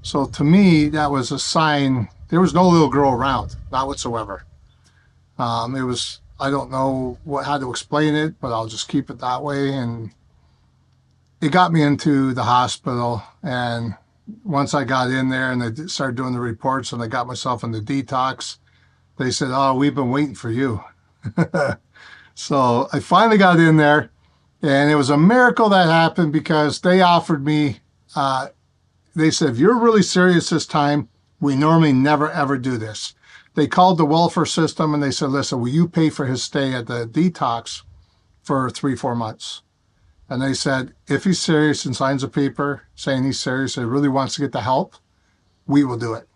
So to me, that was a sign. There was no little girl around, not whatsoever. It was, I don't know how to explain it, but I'll just keep it that way. And it got me into the hospital. And once I got in there and they started doing the reports and I got myself in the detox, they said, "Oh, we've been waiting for you." So I finally got in there, and it was a miracle that happened because they offered me, they said, "If you're really serious this time, we normally never ever do this." They called the welfare system and they said, "Listen, will you pay for his stay at the detox for 3-4 months?" And they said, "If he's serious and signs a paper saying he's serious and really wants to get the help, we will do it."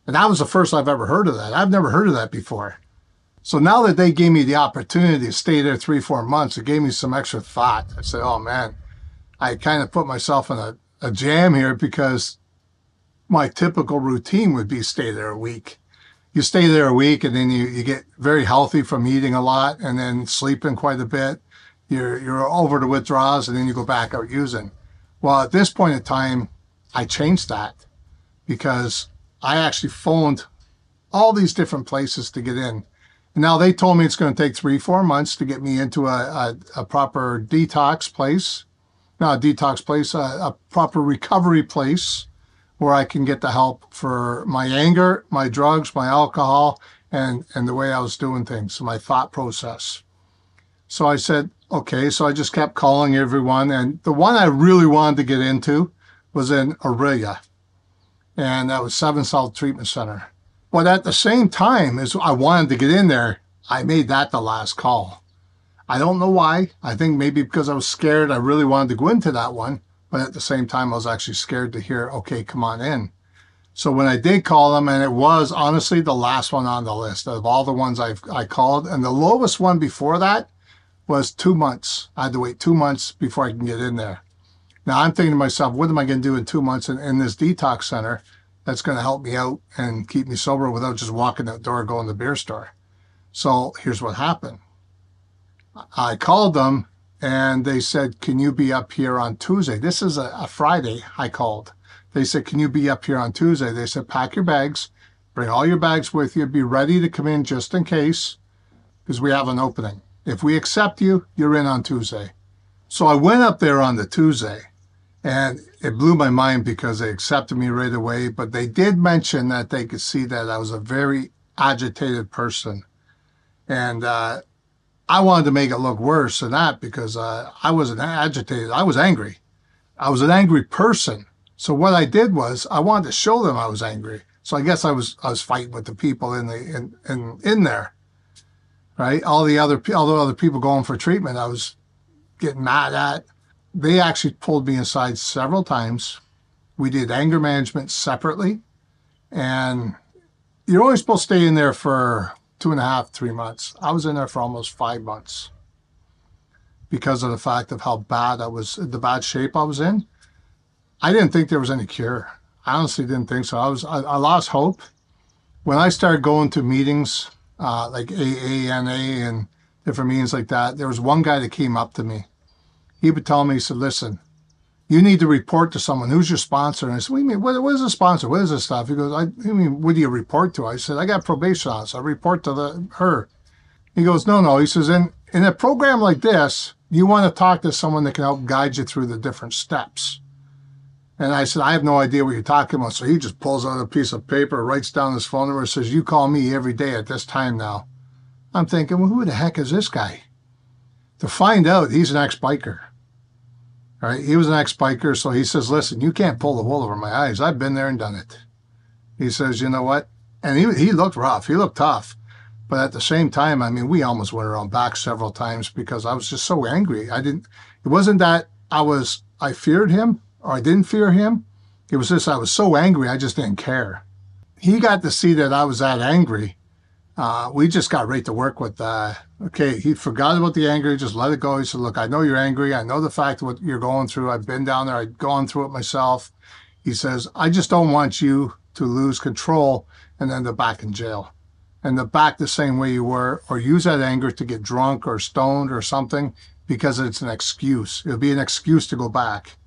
And that was the first I've ever heard of that. I've never heard of that before. So now that they gave me the opportunity to stay there 3-4 months, it gave me some extra thought. I said, "Oh man, I kind of put myself in a jam here because my typical routine would be stay there a week." You stay there a week and then you get very healthy from eating a lot and then sleeping quite a bit. You're over the withdrawals and then you go back out using. Well, at this point in time, I changed that because I actually phoned all these different places to get in. And now they told me it's going to take 3-4 months to get me into a proper detox place. Not a detox place, a proper recovery place where I can get the help for my anger, my drugs, my alcohol, and the way I was doing things, my thought process. So I said, okay, so I just kept calling everyone. And the one I really wanted to get into was in Aurelia. And that was 7 South Treatment Center. But at the same time as I wanted to get in there, I made that the last call. I don't know why. I think maybe because I was scared. I really wanted to go into that one. But at the same time, I was actually scared to hear, okay, come on in. So when I did call them, and it was honestly the last one on the list of all the ones I called, and the lowest one before that was 2 months. I had to wait 2 months before I can get in there. Now I'm thinking to myself, what am I going to do in 2 months in this detox center that's going to help me out and keep me sober without just walking out the door and going to the beer store? So here's what happened. I called them and they said, "Can you be up here on Tuesday?" This is a Friday I called. They said, "Can you be up here on Tuesday?" They said, "Pack your bags, bring all your bags with you, be ready to come in just in case, because we have an opening. If we accept you, you're in on Tuesday." So I went up there on the Tuesday, and it blew my mind because they accepted me right away, but they did mention that they could see that I was a very agitated person. And I wanted to make it look worse than that because I wasn't agitated. I was angry. I was an angry person. So what I did was I wanted to show them I was angry. So I guess I was fighting with the people in there, right? All the other people going for treatment, I was getting mad at. They actually pulled me aside several times. We did anger management separately, and you're only supposed to stay in there for 2.5, 3 months. I was in there for almost 5 months because of the fact of how bad the bad shape I was in. I didn't think there was any cure. I honestly didn't think so. I lost hope. When I started going to meetings, like AA, NA, and different meetings like that, there was one guy that came up to me. He would tell me, he said, "Listen, you need to report to someone. Who's your sponsor?" And I said, "What do you mean? What is a sponsor? What is this stuff?" He goes, "I mean, what do you report to?" I said, "I got probation on, so I report to her." He goes, No. He says, in a program like this, you want to talk to someone that can help guide you through the different steps." And I said, "I have no idea what you're talking about." So he just pulls out a piece of paper, writes down his phone number, and says, "You call me every day at this time now." I'm thinking, well, who the heck is this guy? To find out, he's an ex-biker. Right? He was an ex-biker, so he says, "Listen, you can't pull the wool over my eyes. I've been there and done it." He says, "You know what?" And he looked rough. He looked tough. But at the same time, I mean, we almost went around back several times because I was just so angry. It wasn't that I feared him or I didn't fear him. It was just I was so angry, I just didn't care. He got to see that I was that angry. We just got right to work with, okay, he forgot about the anger, he just let it go. He said, "Look, I know you're angry. I know the fact of what you're going through. I've been down there. I've gone through it myself." He says, "I just don't want you to lose control and end up back in jail. And the back the same way you were, or use that anger to get drunk or stoned or something because it's an excuse. It'll be an excuse to go back."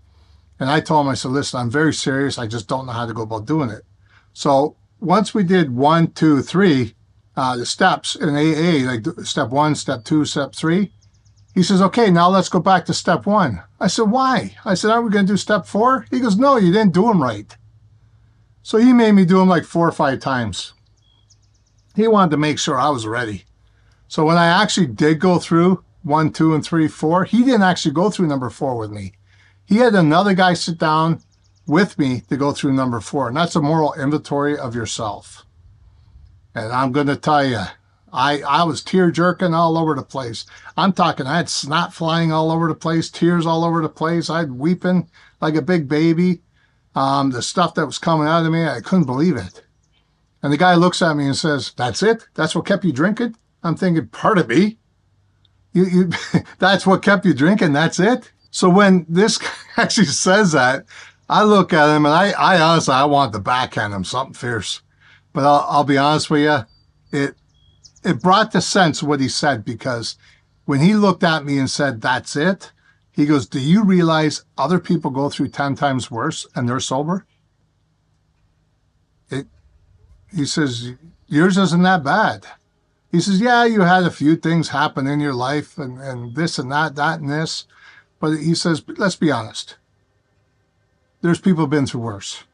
And I told him, I said, "Listen, I'm very serious. I just don't know how to go about doing it." So once we did 1, 2, 3, the steps in AA, like step 1, step 2, step 3. He says, okay, now let's go back to step 1. I said, why? I said, aren't we going to do step 4? He goes, no, you didn't do them right. So he made me do them like 4 or 5 times. He wanted to make sure I was ready. So when I actually did go through 1, 2, and 3, 4, he didn't actually go through number 4 with me. He had another guy sit down with me to go through number 4. And that's a moral inventory of yourself. And I'm going to tell you, I was tear jerking all over the place. I'm talking, I had snot flying all over the place, tears all over the place. I'd weeping like a big baby. The stuff that was coming out of me, I couldn't believe it. And the guy looks at me and says, that's it? That's what kept you drinking? I'm thinking, pardon me? You that's what kept you drinking? That's it? So when this guy actually says that, I look at him and I honestly, I want to backhand him something fierce. But I'll be honest with you, it brought the sense what he said, because when he looked at me and said, that's it, he goes, do you realize other people go through 10 times worse and they're sober? He says, yours isn't that bad. He says, yeah, you had a few things happen in your life and this and that and this. But he says, let's be honest. There's people who've been through worse.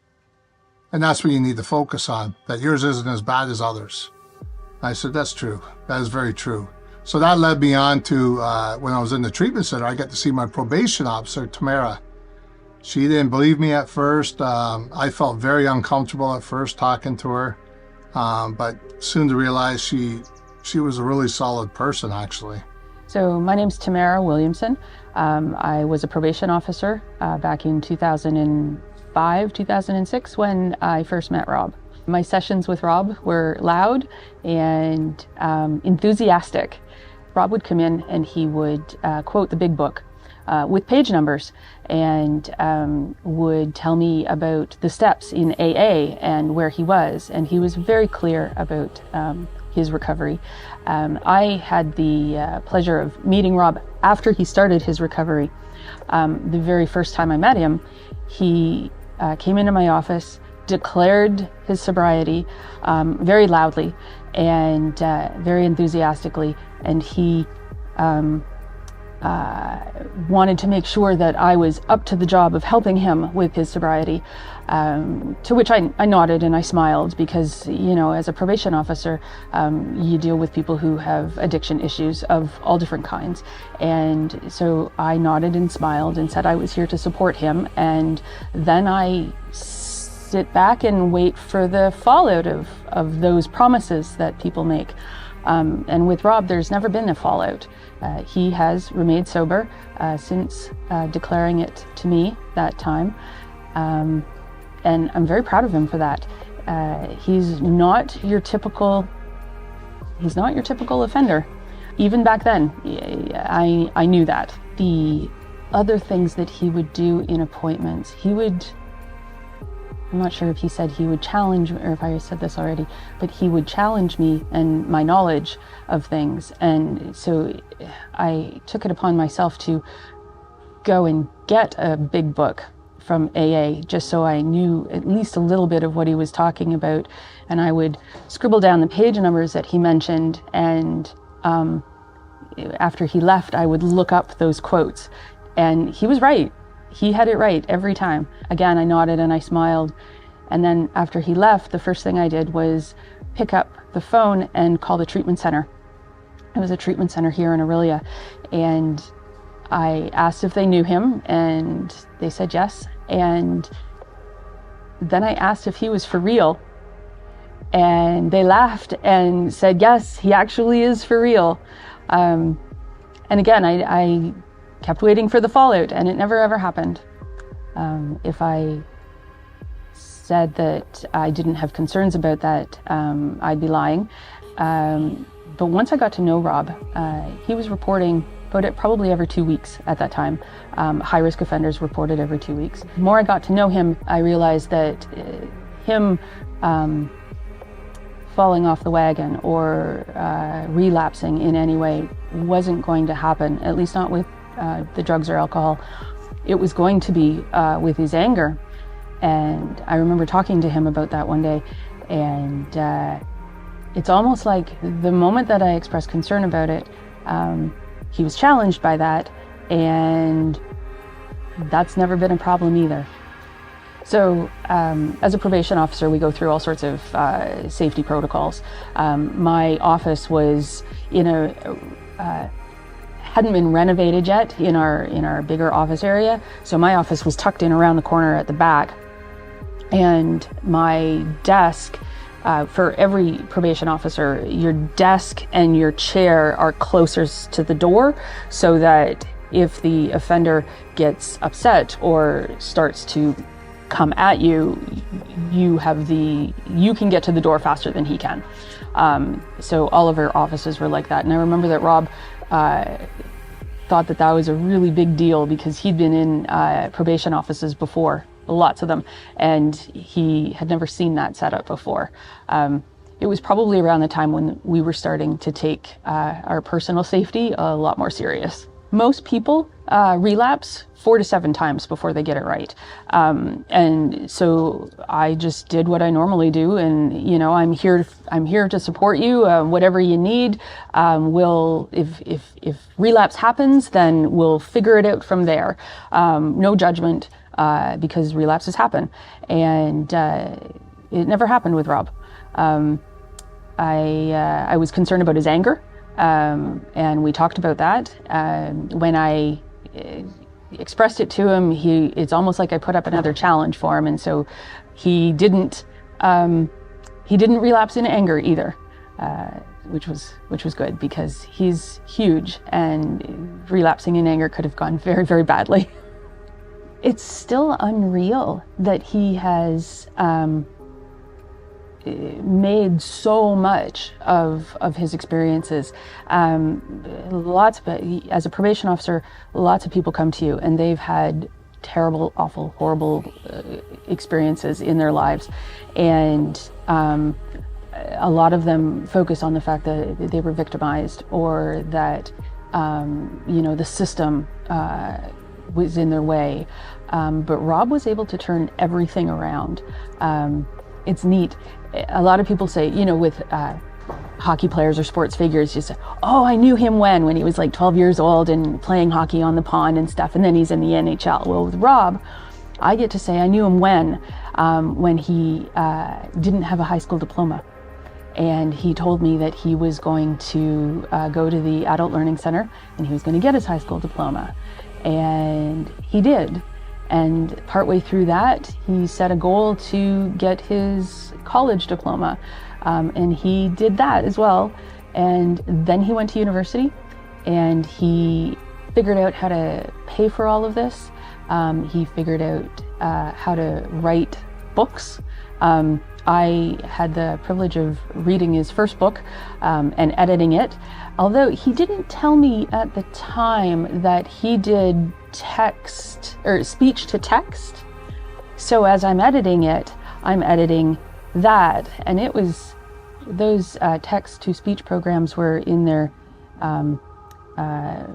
And that's what you need to focus on, that yours isn't as bad as others. I said, that's true. That is very true. So that led me on to when I was in the treatment center, I got to see my probation officer, Tamara. She didn't believe me at first. I felt very uncomfortable at first talking to her, but soon to realize she was a really solid person, actually. So my name's Tamara Williamson. I was a probation officer back in 2005, 2006 when I first met Rob. My sessions with Rob were loud and enthusiastic. Rob would come in and he would quote the big book with page numbers and would tell me about the steps in AA and where he was. And he was very clear about his recovery. I had the pleasure of meeting Rob after he started his recovery. The very first time I met him, he came into my office, declared his sobriety very loudly and very enthusiastically, and he wanted to make sure that I was up to the job of helping him with his sobriety, to which I nodded and I smiled because, you know, as a probation officer, you deal with people who have addiction issues of all different kinds. And so I nodded and smiled and said I was here to support him. And then I sit back and wait for the fallout of those promises that people make. And with Rob, there's never been a fallout. He has remained sober since declaring it to me that time. And I'm very proud of him for that. He's not your typical offender. Even back then, I knew that. The other things that he would do in appointments, I'm not sure if he said he would challenge, or if I said this already, but he would challenge me and my knowledge of things. And so I took it upon myself to go and get a big book from AA, just so I knew at least a little bit of what he was talking about. And I would scribble down the page numbers that he mentioned. And after he left, I would look up those quotes. And he was right. He had it right every time. Again, I nodded and I smiled. And then after he left, the first thing I did was pick up the phone and call the treatment center. It was a treatment center here in Aurelia. And I asked if they knew him and they said yes. And then I asked if he was for real. And they laughed and said, yes, he actually is for real. And again, I kept waiting for the fallout, and it never ever happened. If I said that I didn't have concerns about that, I'd be lying. But once I got to know Rob, he was reporting about it probably every 2 weeks at that time. High-risk offenders reported every 2 weeks. The more I got to know him, I realized that him falling off the wagon or relapsing in any way wasn't going to happen, at least not with the drugs or alcohol. It was going to be with his anger. And I remember talking to him about that one day, and it's almost like the moment that I expressed concern about it, he was challenged by that, and that's never been a problem either. So as a probation officer, we go through all sorts of safety protocols. My office was hadn't been renovated yet in our bigger office area. So my office was tucked in around the corner at the back. And my desk, for every probation officer, your desk and your chair are closest to the door, so that if the offender gets upset or starts to come at you, you can get to the door faster than he can. So all of our offices were like that. And I remember that Rob thought that was a really big deal, because he'd been in probation offices before, lots of them, and he had never seen that setup before. It was probably around the time when we were starting to take our personal safety a lot more serious. Most people relapse 4 to 7 times before they get it right. And so I just did what I normally do, and I'm here to support you. Whatever you need, if relapse happens, then we'll figure it out from there. No judgment, because relapses happen, and it never happened with Rob. I was concerned about his anger. And we talked about that. When I expressed it to him, it's almost like I put up another challenge for him, and so he didn't relapse in anger either, which was good, because he's huge, and relapsing in anger could have gone very, very badly. It's still unreal that he has made so much of his experiences. As a probation officer, lots of people come to you and they've had terrible, awful, horrible experiences in their lives, and a lot of them focus on the fact that they were victimized, or that the system was in their way. But Rob was able to turn everything around. It's neat. A lot of people say, with hockey players or sports figures, you say, oh, I knew him when he was like 12 years old and playing hockey on the pond and stuff, and then he's in the NHL. Well, with Rob, I get to say I knew him when he didn't have a high school diploma. And he told me that he was going to go to the Adult Learning Center, and he was going to get his high school diploma. And he did. And partway through that, he set a goal to get his college diploma. And he did that as well. And then he went to university, and he figured out how to pay for all of this. He figured out how to write books. I had the privilege of reading his first book and editing it, although he didn't tell me at the time that he did text or speech to text. So as I'm editing it, I'm editing that, and it was those text to speech programs were in their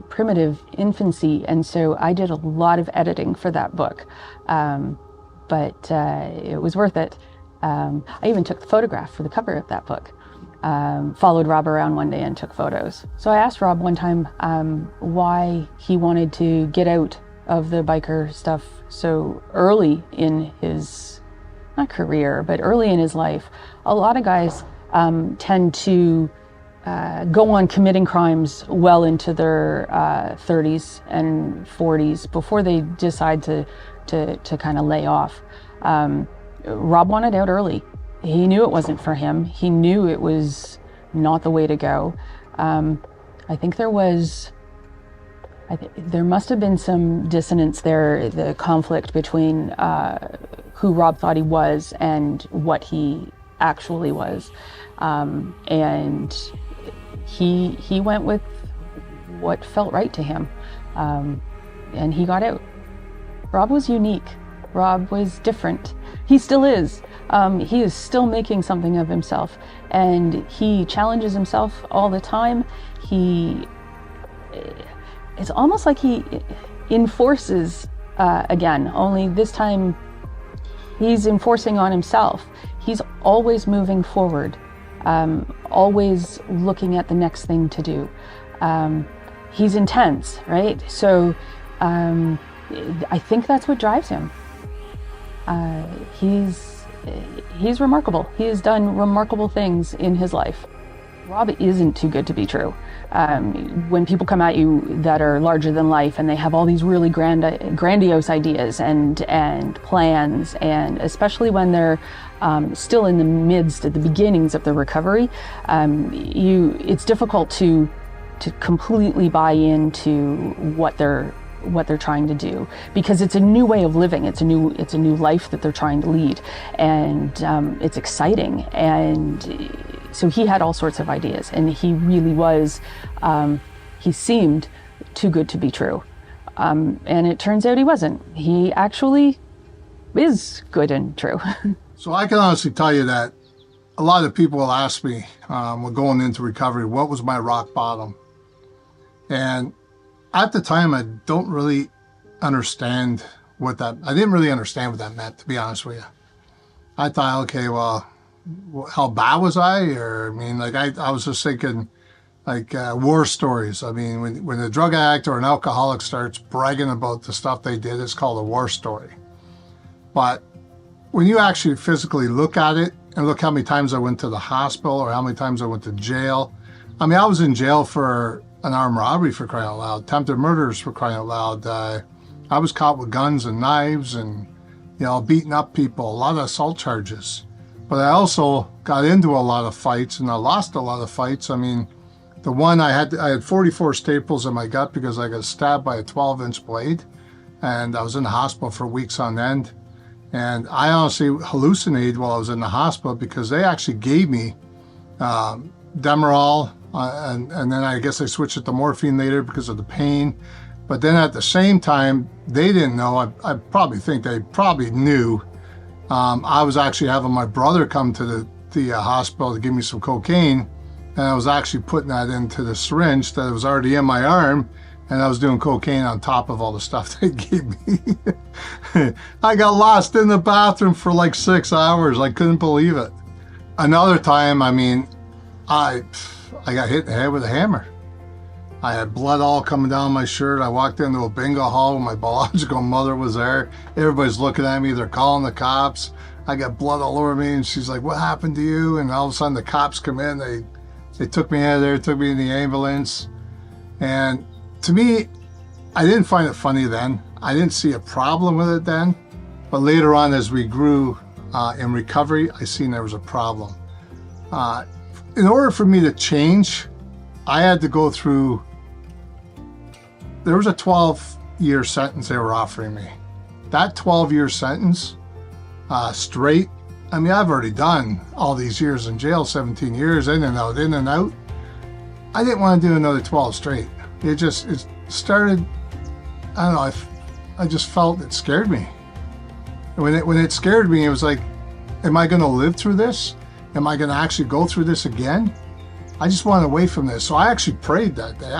primitive infancy, and so I did a lot of editing for that book, but it was worth it. I even took the photograph for the cover of that book. Followed Rob around one day and took photos. So I asked Rob one time why he wanted to get out of the biker stuff so early in his, not career, but early in his life. A lot of guys tend to go on committing crimes well into their 30s and 40s before they decide to kind of lay off. Rob wanted out early. He knew it wasn't for him. He knew it was not the way to go. I think there must have been some dissonance there, the conflict between who Rob thought he was and what he actually was. And he went with what felt right to him. And he got out. Rob was unique. Rob was different. He still is. He is still making something of himself, and he challenges himself all the time. It's almost like he enforces again, only this time he's enforcing on himself. He's always moving forward. always looking at the next thing to do. He's intense, right? So I think that's what drives him. He's remarkable. He has done remarkable things in his life. Rob isn't too good to be true. When people come at you that are larger than life and they have all these really grandiose ideas and plans, and especially when they're still in the midst, at the beginnings of the recovery, it's difficult to completely buy into what they're trying to do, because it's a new way of living. It's a new life that they're trying to lead, and it's exciting. And so he had all sorts of ideas, and he really was, he seemed too good to be true. And it turns out he wasn't. He actually is good and true. So I can honestly tell you that a lot of people will ask me, when going into recovery, what was my rock bottom? And at the time, I don't really understand I didn't really understand what that meant, to be honest with you. I thought, okay, well, how bad was I? Or, I mean, like, I was just thinking, like, war stories. I mean, when a drug addict or an alcoholic starts bragging about the stuff they did, it's called a war story. But when you actually physically look at it, and look how many times I went to the hospital or how many times I went to jail. I mean, I was in jail for an armed robbery, for crying out loud, attempted murders, for crying out loud. I was caught with guns and knives and, beating up people, a lot of assault charges. But I also got into a lot of fights, and I lost a lot of fights. I mean, the one I had 44 staples in my gut because I got stabbed by a 12-inch blade, and I was in the hospital for weeks on end. And I honestly hallucinated while I was in the hospital because they actually gave me Demerol, and then I guess they switched it to morphine later because of the pain. But then at the same time, they didn't know. I probably think they probably knew. I was actually having my brother come to the hospital to give me some cocaine, and I was actually putting that into the syringe that was already in my arm, and I was doing cocaine on top of all the stuff they gave me. I got lost in the bathroom for like 6 hours. I couldn't believe it. Another time, I mean, I got hit in the head with a hammer. I had blood all coming down my shirt. I walked into a bingo hall when my biological mother was there. Everybody's looking at me. They're calling the cops. I got blood all over me, and she's like, "What happened to you?" And all of a sudden the cops come in. They took me out of there, took me in the ambulance. And to me, I didn't find it funny then. I didn't see a problem with it then. But later on, as we grew in recovery, I seen there was a problem. In order for me to change, I had to go through, there was a 12-year sentence they were offering me. That 12-year sentence, straight, I mean, I've already done all these years in jail, 17 years, in and out, in and out. I didn't want to do another 12 straight. It started, I don't know, I just felt it scared me. And when it scared me, it was like, am I going to live through this? Am I going to actually go through this again? I just wanted away from this. So I actually prayed that day.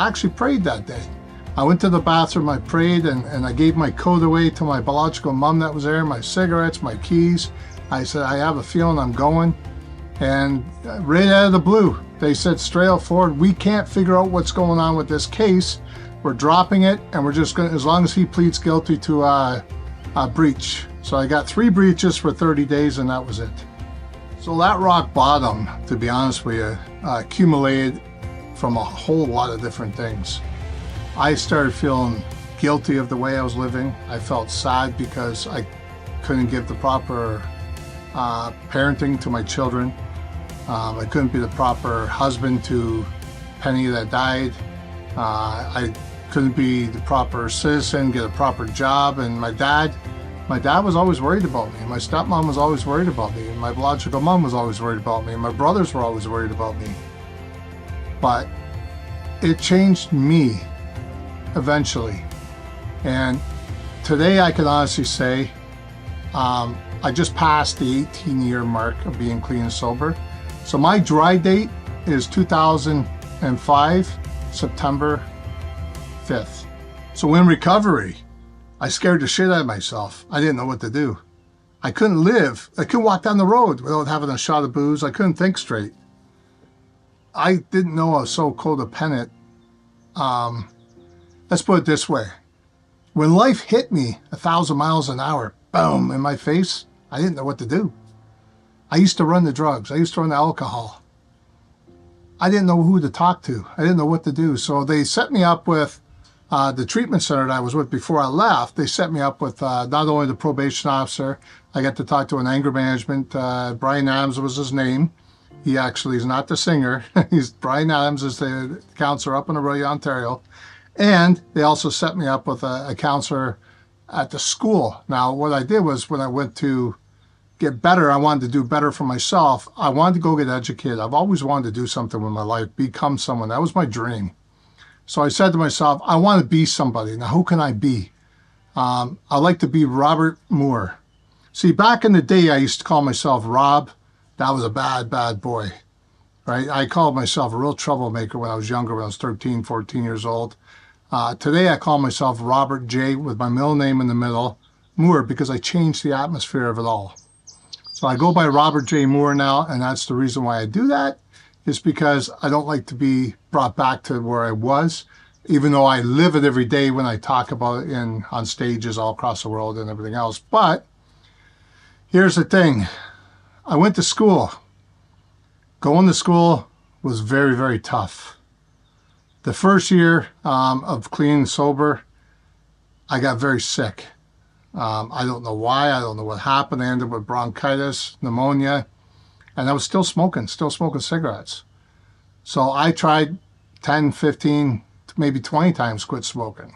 I went to the bathroom, I prayed, and I gave my coat away to my biological mom that was there, my cigarettes, my keys. I said, I have a feeling I'm going. And right out of the blue, they said straight forward, we can't figure out what's going on with this case. We're dropping it, and we're just going to, as long as he pleads guilty to a breach. So I got 3 breaches for 30 days, and that was it. So that rock bottom, to be honest with you, accumulated from a whole lot of different things. I started feeling guilty of the way I was living. I felt sad because I couldn't give the proper parenting to my children. I couldn't be the proper husband to Penny that died. I couldn't be the proper citizen, get a proper job. And my dad was always worried about me. My stepmom was always worried about me. My biological mom was always worried about me. My brothers were always worried about me. But it changed me eventually. And today I can honestly say, I just passed the 18-year mark of being clean and sober. So my dry date is 2005, September 5th. So in recovery, I scared the shit out of myself. I didn't know what to do. I couldn't live. I couldn't walk down the road without having a shot of booze. I couldn't think straight. I didn't know I was so codependent. Let's put it this way. When life hit me 1,000 miles an hour, boom, in my face, I didn't know what to do. I used to run the drugs. I used to run the alcohol. I didn't know who to talk to. I didn't know what to do. So they set me up with the treatment center that I was with before I left. They set me up with not only the probation officer, I got to talk to an anger management. Brian Adams was his name. He actually is not the singer. Brian Adams is the counselor up in Arroyo, Ontario. And they also set me up with a counselor at the school. Now, what I did was when I went to get better, I wanted to do better for myself. I wanted to go get educated. I've always wanted to do something with my life, become someone. That was my dream. So I said to myself, I want to be somebody. Now, who can I be? I like to be Robert Moore. See, back in the day, I used to call myself Rob. That was a bad, bad boy, right? I called myself a real troublemaker when I was younger, when I was 13, 14 years old. Today, I call myself Robert J. with my middle name in the middle, Moore, because I changed the atmosphere of it all. So I go by Robert J. Moore now, and that's the reason why I do that, is because I don't like to be brought back to where I was, even though I live it every day when I talk about it on stages all across the world and everything else. But here's the thing. I went to school. Going to school was very, very tough. The first year of clean and sober, I got very sick. I don't know why. I don't know what happened. I ended up with bronchitis, pneumonia, and I was still smoking cigarettes. So I tried 10, 15, maybe 20 times quit smoking.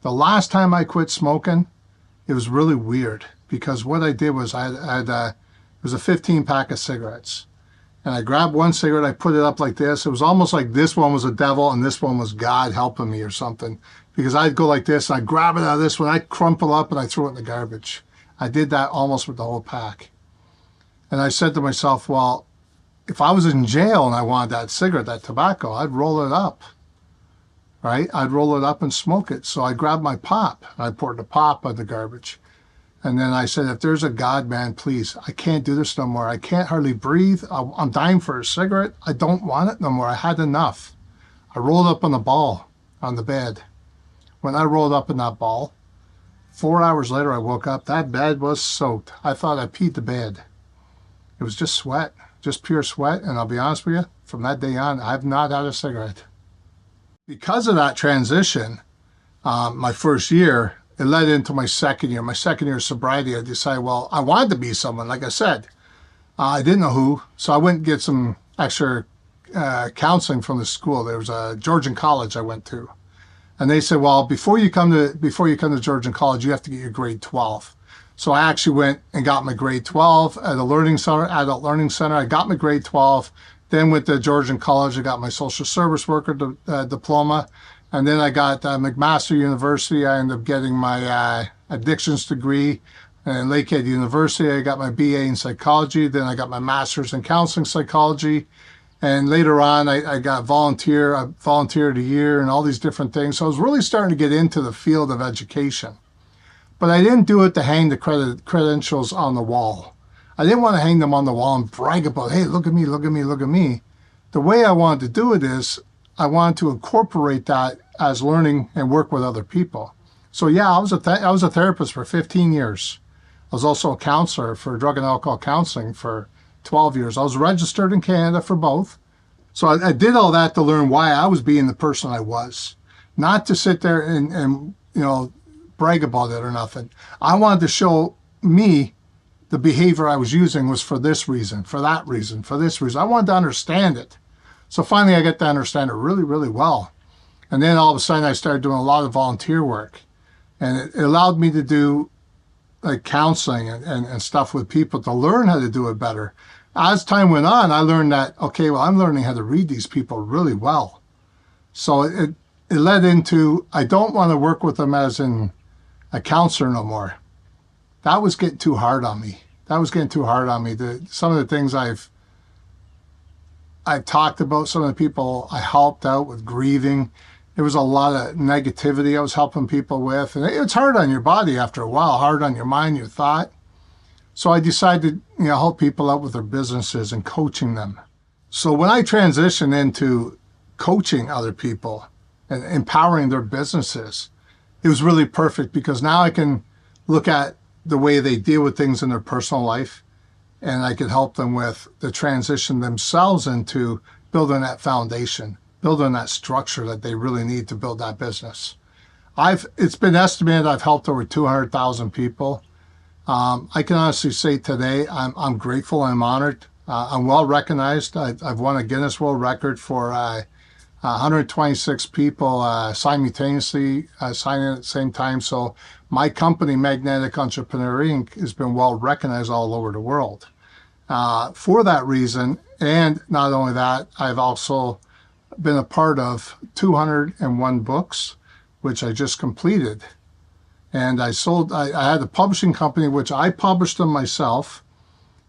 The last time I quit smoking, it was really weird because what I did was it was a 15 pack of cigarettes. And I grabbed one cigarette, I put it up like this. It was almost like this one was a devil and this one was God helping me or something. Because I'd go like this, and I'd grab it out of this one, I'd crumple up and I'd throw it in the garbage. I did that almost with the whole pack. And I said to myself, well, if I was in jail and I wanted that cigarette, that tobacco, I'd roll it up, right? I'd roll it up and smoke it. So I grabbed my pop, and I poured the pop in the garbage. And then I said, if there's a God, man, please, I can't do this no more. I can't hardly breathe. I'm dying for a cigarette. I don't want it no more. I had enough. I rolled up on the ball on the bed. When I rolled up in that ball, 4 hours later, I woke up. That bed was soaked. I thought I peed the bed. It was just sweat, just pure sweat. And I'll be honest with you, from that day on, I've not had a cigarette. Because of that transition, my first year, it led into my second year. My second year of sobriety, I decided, well, I wanted to be someone, like I said. I didn't know who, so I went and get some extra counseling from the school. There was a Georgian college I went to. And they said, well, before you come to Georgian college, you have to get your grade 12. So I actually went and got my grade 12 at a learning center, adult learning center. I got my grade 12, then went to Georgian college. I got my social service worker diploma. And then I got McMaster University. I ended up getting my addictions degree. And in Lakehead University, I got my BA in psychology. Then I got my master's in counseling psychology. And later on, I got volunteer a year and all these different things. So I was really starting to get into the field of education. But I didn't do it to hang the credentials on the wall. I didn't want to hang them on the wall and brag about, hey, look at me, look at me, look at me. The way I wanted to do it is I wanted to incorporate that as learning and work with other people. So yeah, I was a therapist for 15 years. I was also a counselor for drug and alcohol counseling for 12 years. I was registered in Canada for both. So I did all that to learn why I was being the person I was. Not to sit there and brag about it or nothing. I wanted to show me the behavior I was using was for this reason, for that reason, for this reason. I wanted to understand it. So finally I got to understand it really, really well. And then all of a sudden I started doing a lot of volunteer work. And it allowed me to do like counseling and stuff with people to learn how to do it better. As time went on, I learned that, okay, well, I'm learning how to read these people really well. So it led into, I don't want to work with them as in a counselor no more. That was getting too hard on me. Some of the things I've talked about, some of the people I helped out with grieving, there was a lot of negativity I was helping people with. And it's hard on your body after a while, hard on your mind, your thought. So I decided to help people out with their businesses and coaching them. So when I transitioned into coaching other people and empowering their businesses, it was really perfect because now I can look at the way they deal with things in their personal life, and I could help them with the transition themselves into building that foundation, building that structure that they really need to build that business. It's been estimated I've helped over 200,000 people. I can honestly say today I'm grateful and I'm honored. I'm well recognized. I've won a Guinness World Record for 126 people simultaneously signing at the same time. So my company, Magnetic Entrepreneur Inc., has been well recognized all over the world. For that reason, and not only that, I've also been a part of 201 books, which I just completed. And I had a publishing company, which I published them myself.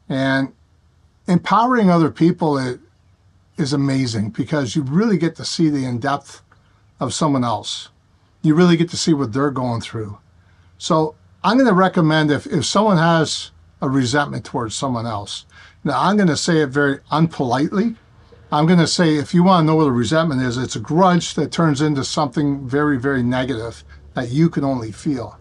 And empowering other people is amazing because you really get to see the in-depth of someone else. You really get to see what they're going through. So I'm going to recommend if someone has a resentment towards someone else, now I'm going to say it very unpolitely. I'm going to say if you want to know what a resentment is, it's a grudge that turns into something very, very negative that you can only feel.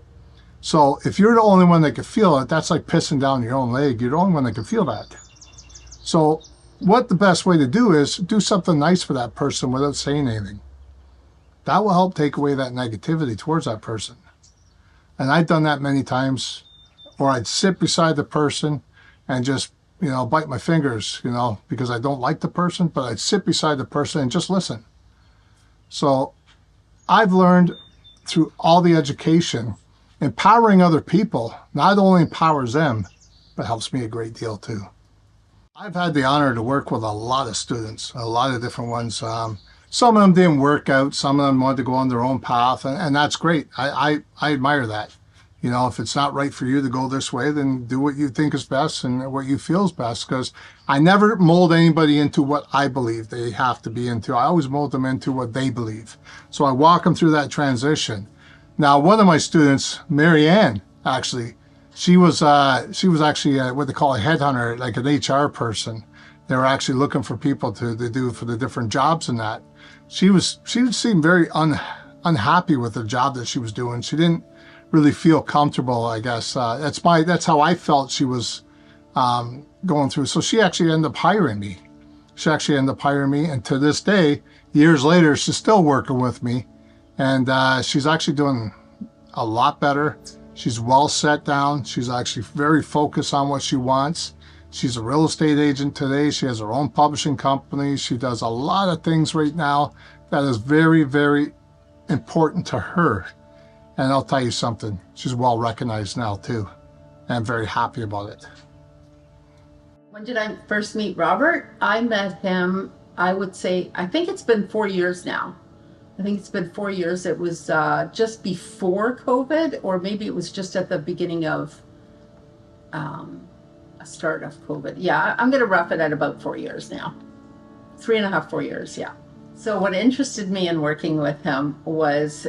So if you're the only one that can feel it, that's like pissing down your own leg. You're the only one that can feel that. So what the best way to do is do something nice for that person without saying anything. That will help take away that negativity towards that person. And I've done that many times, or I'd sit beside the person and just, bite my fingers, because I don't like the person, but I'd sit beside the person and just listen. So I've learned through all the education, empowering other people not only empowers them, but helps me a great deal too. I've had the honor to work with a lot of students, a lot of different ones. Some of them didn't work out. Some of them wanted to go on their own path, and that's great. I admire that. If it's not right for you to go this way, then do what you think is best and what you feel is best, because I never mold anybody into what I believe they have to be into. I always mold them into what they believe. So I walk them through that transition. Now, one of my students, Mary Ann, actually, she was actually what they call a headhunter, like an HR person. They were actually looking for people to do for the different jobs and that. She seemed very unhappy with the job that she was doing. She didn't really feel comfortable, I guess. That's how I felt she was going through. So she actually ended up hiring me. And to this day, years later, she's still working with me. And she's actually doing a lot better. She's well set down. She's actually very focused on what she wants. She's a real estate agent today. She has her own publishing company. She does a lot of things right now that is very, very important to her. And I'll tell you something, she's well recognized now too. And I'm very happy about it. When did I first meet Robert? I met him, I think it's been 4 years now. It was just before COVID, or maybe it was just at the beginning of a start of COVID. Yeah, I'm going to rough it at about 4 years now. 3.5, 4 years, yeah. So what interested me in working with him was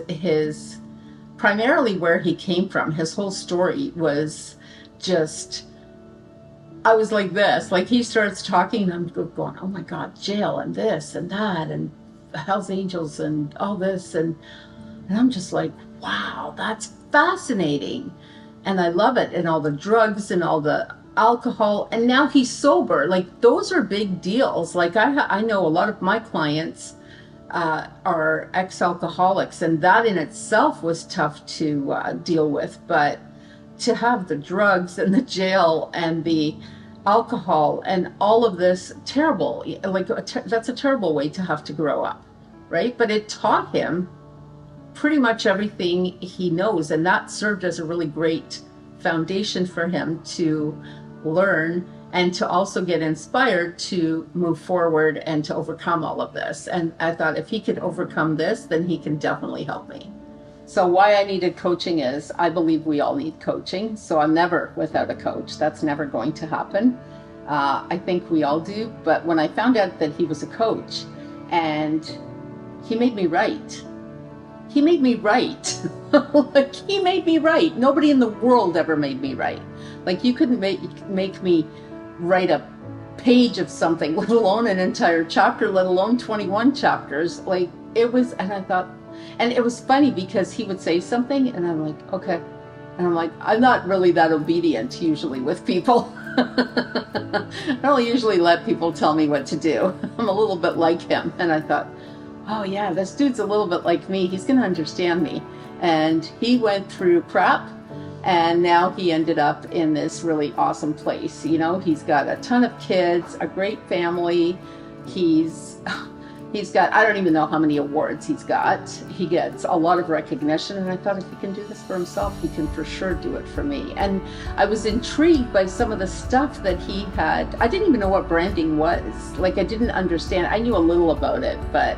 primarily where he came from. His whole story was just, I was like this. Like he starts talking and I'm going, oh my God, jail and this and that and Hell's Angels and all this. And I'm just like, wow, that's fascinating. And I love it. And all the drugs and all the alcohol. And now he's sober. Like those are big deals. Like I know a lot of my clients are ex-alcoholics, and that in itself was tough to deal with. But to have the drugs and the jail and the alcohol and all of this terrible, that's a terrible way to have to grow up, right? But it taught him pretty much everything he knows, and that served as a really great foundation for him to learn and to also get inspired to move forward and to overcome all of this. And I thought if he could overcome this, then he can definitely help me. So why I needed coaching is I believe we all need coaching. So I'm never without a coach. That's never going to happen. I think we all do. But when I found out that he was a coach, and he made me right. He made me right. Like he made me right. Nobody in the world ever made me right. Like you couldn't make me write a page of something, let alone an entire chapter, let alone 21 chapters. Like it was, and I thought, and it was funny because he would say something and I'm like, okay. And I'm like, I'm not really that obedient usually with people. I don't usually let people tell me what to do. I'm a little bit like him. And I thought, oh yeah, this dude's a little bit like me. He's going to understand me. And he went through crap. And now he ended up in this really awesome place. You know, he's got a ton of kids, a great family. He's got, I don't even know how many awards he's got. He gets a lot of recognition. And I thought if he can do this for himself, he can for sure do it for me. And I was intrigued by some of the stuff that he had. I didn't even know what branding was. Like I didn't understand. I knew a little about it, but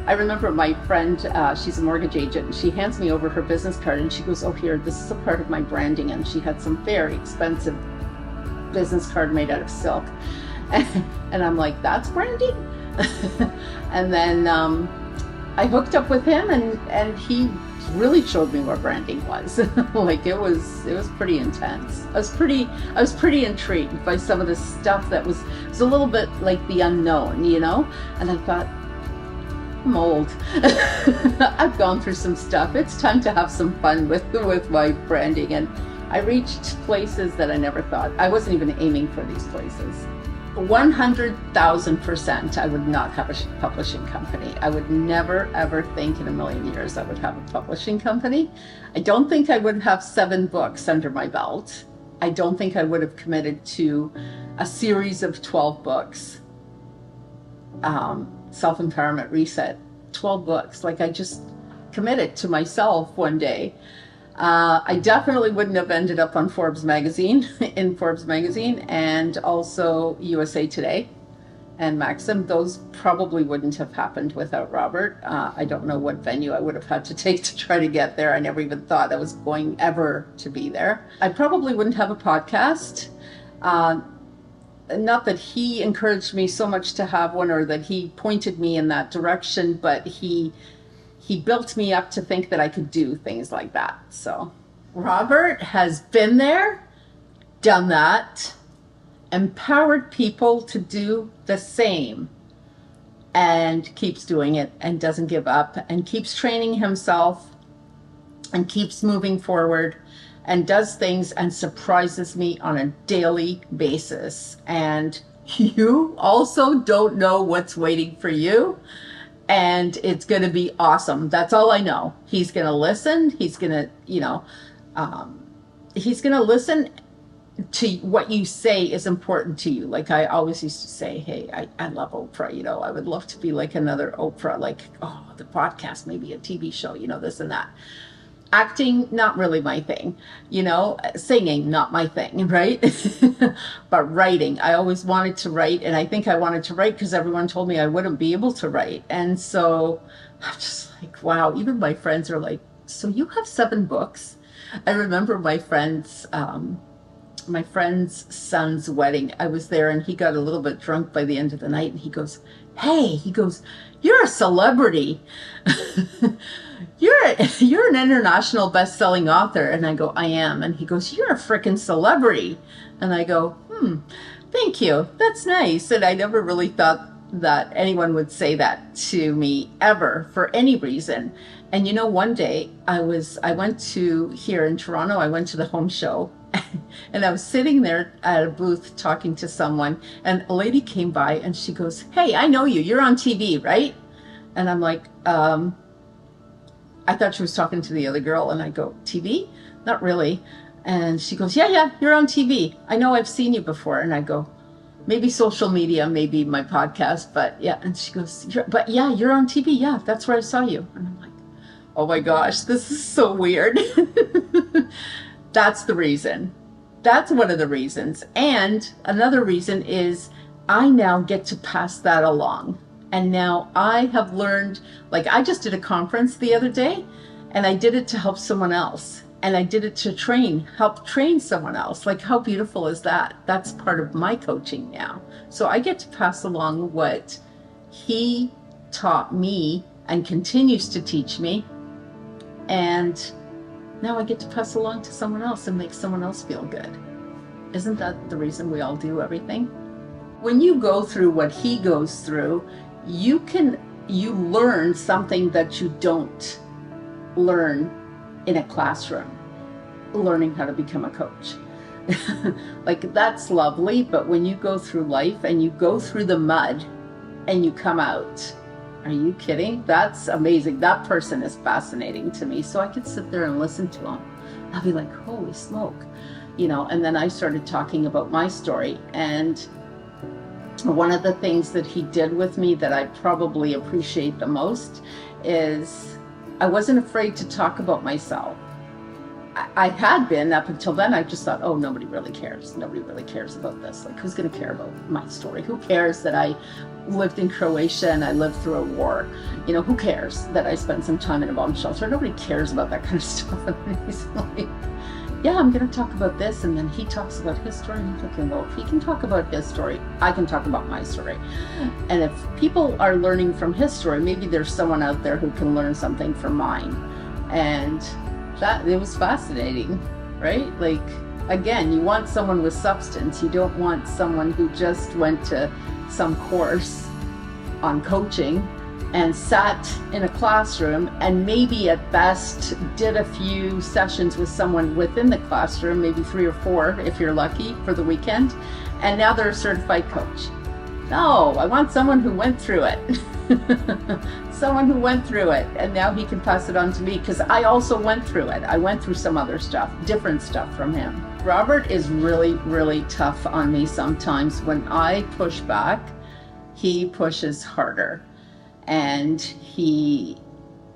I remember my friend, she's a mortgage agent, and she hands me over her business card and she goes, oh, here, this is a part of my branding. And she had some very expensive business card made out of silk. And I'm like, that's branding? And then I hooked up with him and he really showed me what branding was. Like it was pretty intense. I was pretty intrigued by some of the stuff that was a little bit like the unknown, you know? And I thought, I'm old. I've gone through some stuff. It's time to have some fun with my branding. And I reached places that I never thought. I wasn't even aiming for these places. 100,000% I would not have a publishing company. I would never ever think in a million years I would have a publishing company. I don't think I would have 7 books under my belt. I don't think I would have committed to a series of 12 books. Self-empowerment reset, 12 books. Like I just committed to myself one day. I definitely wouldn't have ended up on Forbes magazine, in Forbes magazine, and also USA Today and Maxim. Those probably wouldn't have happened without Robert. I don't know what venue I would have had to take to try to get there. I never even thought I was going ever to be there. I probably wouldn't have a podcast. Not that he encouraged me so much to have one or that he pointed me in that direction, but he built me up to think that I could do things like that. So Robert has been there, done that, empowered people to do the same, and keeps doing it and doesn't give up and keeps training himself and keeps moving forward and does things and surprises me on a daily basis. And you also don't know what's waiting for you. And it's going to be awesome. That's all I know. He's going to listen. He's going to, he's going to listen to what you say is important to you. Like I always used to say, hey, I love Oprah. I would love to be like another Oprah, like, oh, the podcast, maybe a TV show, this and that. Acting, not really my thing, singing, not my thing, right? But writing, I always wanted to write. And I think I wanted to write because everyone told me I wouldn't be able to write. And so I'm just like, wow, even my friends are like, so you have 7 books? I remember my friend's son's wedding. I was there and he got a little bit drunk by the end of the night. And he goes, hey, you're a celebrity. You're an international best-selling author. And I go, I am. And he goes, you're a freaking celebrity. And I go, thank you. That's nice. And I never really thought that anyone would say that to me ever for any reason. And one day I went to here in Toronto, I went to the home show and I was sitting there at a booth talking to someone and a lady came by and she goes, hey, I know you. You're on TV, right? And I'm like, I thought she was talking to the other girl, and I go, TV? Not really. And she goes, yeah, you're on TV. I know I've seen you before. And I go, maybe social media, maybe my podcast, but yeah. And she goes, but yeah, you're on TV. Yeah, that's where I saw you. And I'm like, oh my gosh, this is so weird. That's the reason. That's one of the reasons. And another reason is I now get to pass that along. And now I have learned, like I just did a conference the other day and I did it to help someone else. And I did it to help train someone else. Like how beautiful is that? That's part of my coaching now. So I get to pass along what he taught me and continues to teach me. And now I get to pass along to someone else and make someone else feel good. Isn't that the reason we all do everything? when you go through what he goes through, you learn something that you don't learn in a classroom, learning how to become a coach. Like, that's lovely, but when you go through life and you go through the mud and you come out, are you kidding? That's amazing. That person is fascinating to me. So I could sit there and listen to him. I'll be like, holy smoke, you know. And then I started talking about my story, and one of the things that he did with me that I probably appreciate the most is I wasn't afraid to talk about myself. I had been up until then. I just thought, oh, nobody really cares. Nobody really cares about this. Like, who's going to care about my story? Who cares that I lived in Croatia and I lived through a war? You know, who cares that I spent some time in a bomb shelter? Nobody cares about that kind of stuff. And he's like, yeah, I'm going to talk about this. And then he talks about his story. And I'm thinking, well, if he can talk about his story, I can talk about my story. And if people are learning from his story, maybe there's someone out there who can learn something from mine. And that, it was fascinating, right? Like, again, you want someone with substance. You don't want someone who just went to some course on coaching and sat in a classroom and maybe at best did a few sessions with someone within the classroom, maybe 3 or 4 if you're lucky for the weekend, and now they're a certified coach. No, I want someone who went through it. Someone who went through it, and now he can pass it on to me, because I also went through it. I went through some other stuff, different stuff from him. Robert is really, really tough on me sometimes. When I push back, he pushes harder, and he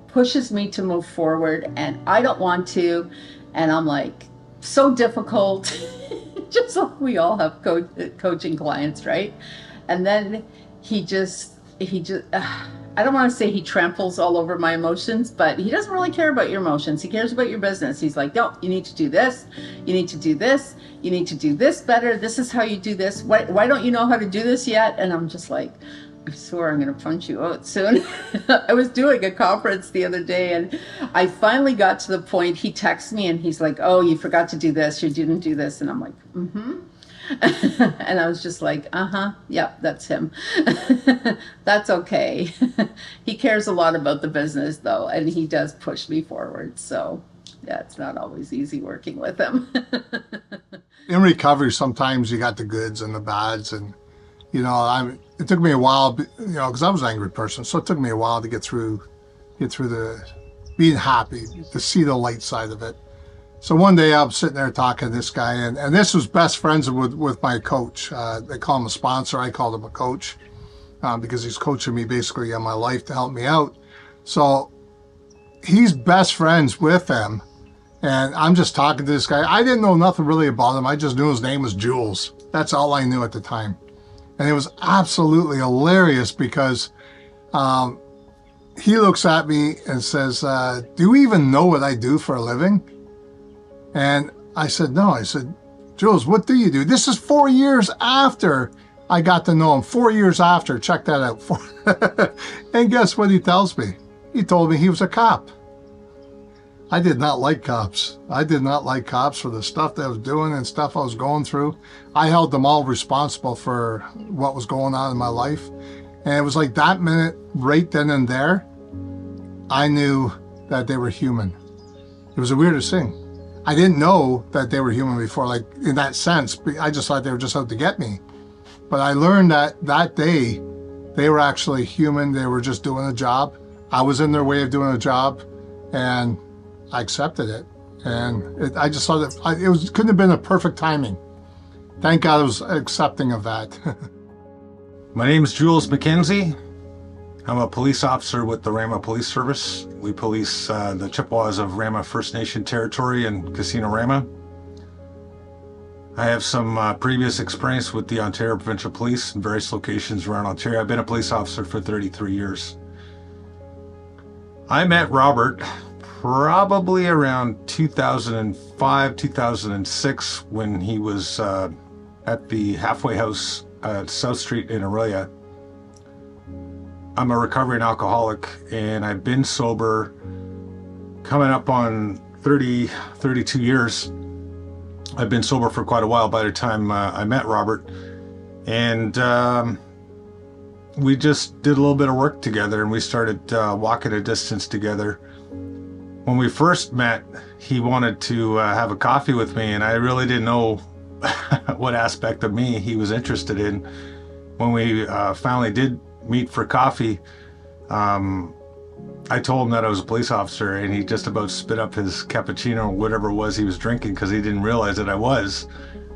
pushes me to move forward, and I don't want to, and I'm like, so difficult. Just like we all have coaching clients, right? And then he just I don't want to say he tramples all over my emotions, but he doesn't really care about your emotions. He cares about your business. He's like, no, you need to do this. You need to do this. You need to do this better. This is how you do this. Why don't you know how to do this yet? And I'm just like, I swear I'm going to punch you out soon. I was doing a conference the other day, and I finally got to the point. He texts me and he's like, oh, you forgot to do this. You didn't do this. And I'm like, mm-hmm. And I was just like, yep, that's him. That's okay. He cares a lot about the business, though, and he does push me forward. So yeah, it's not always easy working with him. In recovery, sometimes you got the goods and the bads, and it took me a while, because I was an angry person, so it took me a while to get through the being happy, to see the light side of it. So one day I'm sitting there talking to this guy, and this was best friends with my coach. They call him a sponsor. I called him a coach because he's coaching me basically in my life to help me out. So he's best friends with him, and I'm just talking to this guy. I didn't know nothing really about him. I just knew his name was Jules. That's all I knew at the time. And it was absolutely hilarious because he looks at me and says, do you even know what I do for a living? And I said, no. I said, Jules, what do you do? This is 4 years after I got to know him. 4 years after. Check that out. And guess what he tells me? He told me he was a cop. I did not like cops. I did not like cops for the stuff that I was doing and stuff I was going through. I held them all responsible for what was going on in my life. And it was like that minute, right then and there, I knew that they were human. It was the weirdest thing. I didn't know that they were human before, like in that sense. I just thought they were just out to get me. But I learned that day, they were actually human. They were just doing a job. I was in their way of doing a job, and I accepted it. And I just thought that couldn't have been a perfect timing. Thank God I was accepting of that. My name is Jules McKenzie. I'm a police officer with the Rama Police Service. We police the Chippewas of Rama First Nation territory in Casino Rama. I have some previous experience with the Ontario Provincial Police in various locations around Ontario. I've been a police officer for 33 years. I met Robert probably around 2005, 2006 when he was at the halfway house at South Street in Aurelia. I'm a recovering alcoholic, and I've been sober coming up on 32 years. I've been sober for quite a while by the time I met Robert, And we just did a little bit of work together, and we started walking a distance together. When we first met, he wanted to have a coffee with me, and I really didn't know what aspect of me he was interested in. When we finally did meet for coffee, I told him that I was a police officer, and he just about spit up his cappuccino or whatever it was he was drinking because he didn't realize that I was.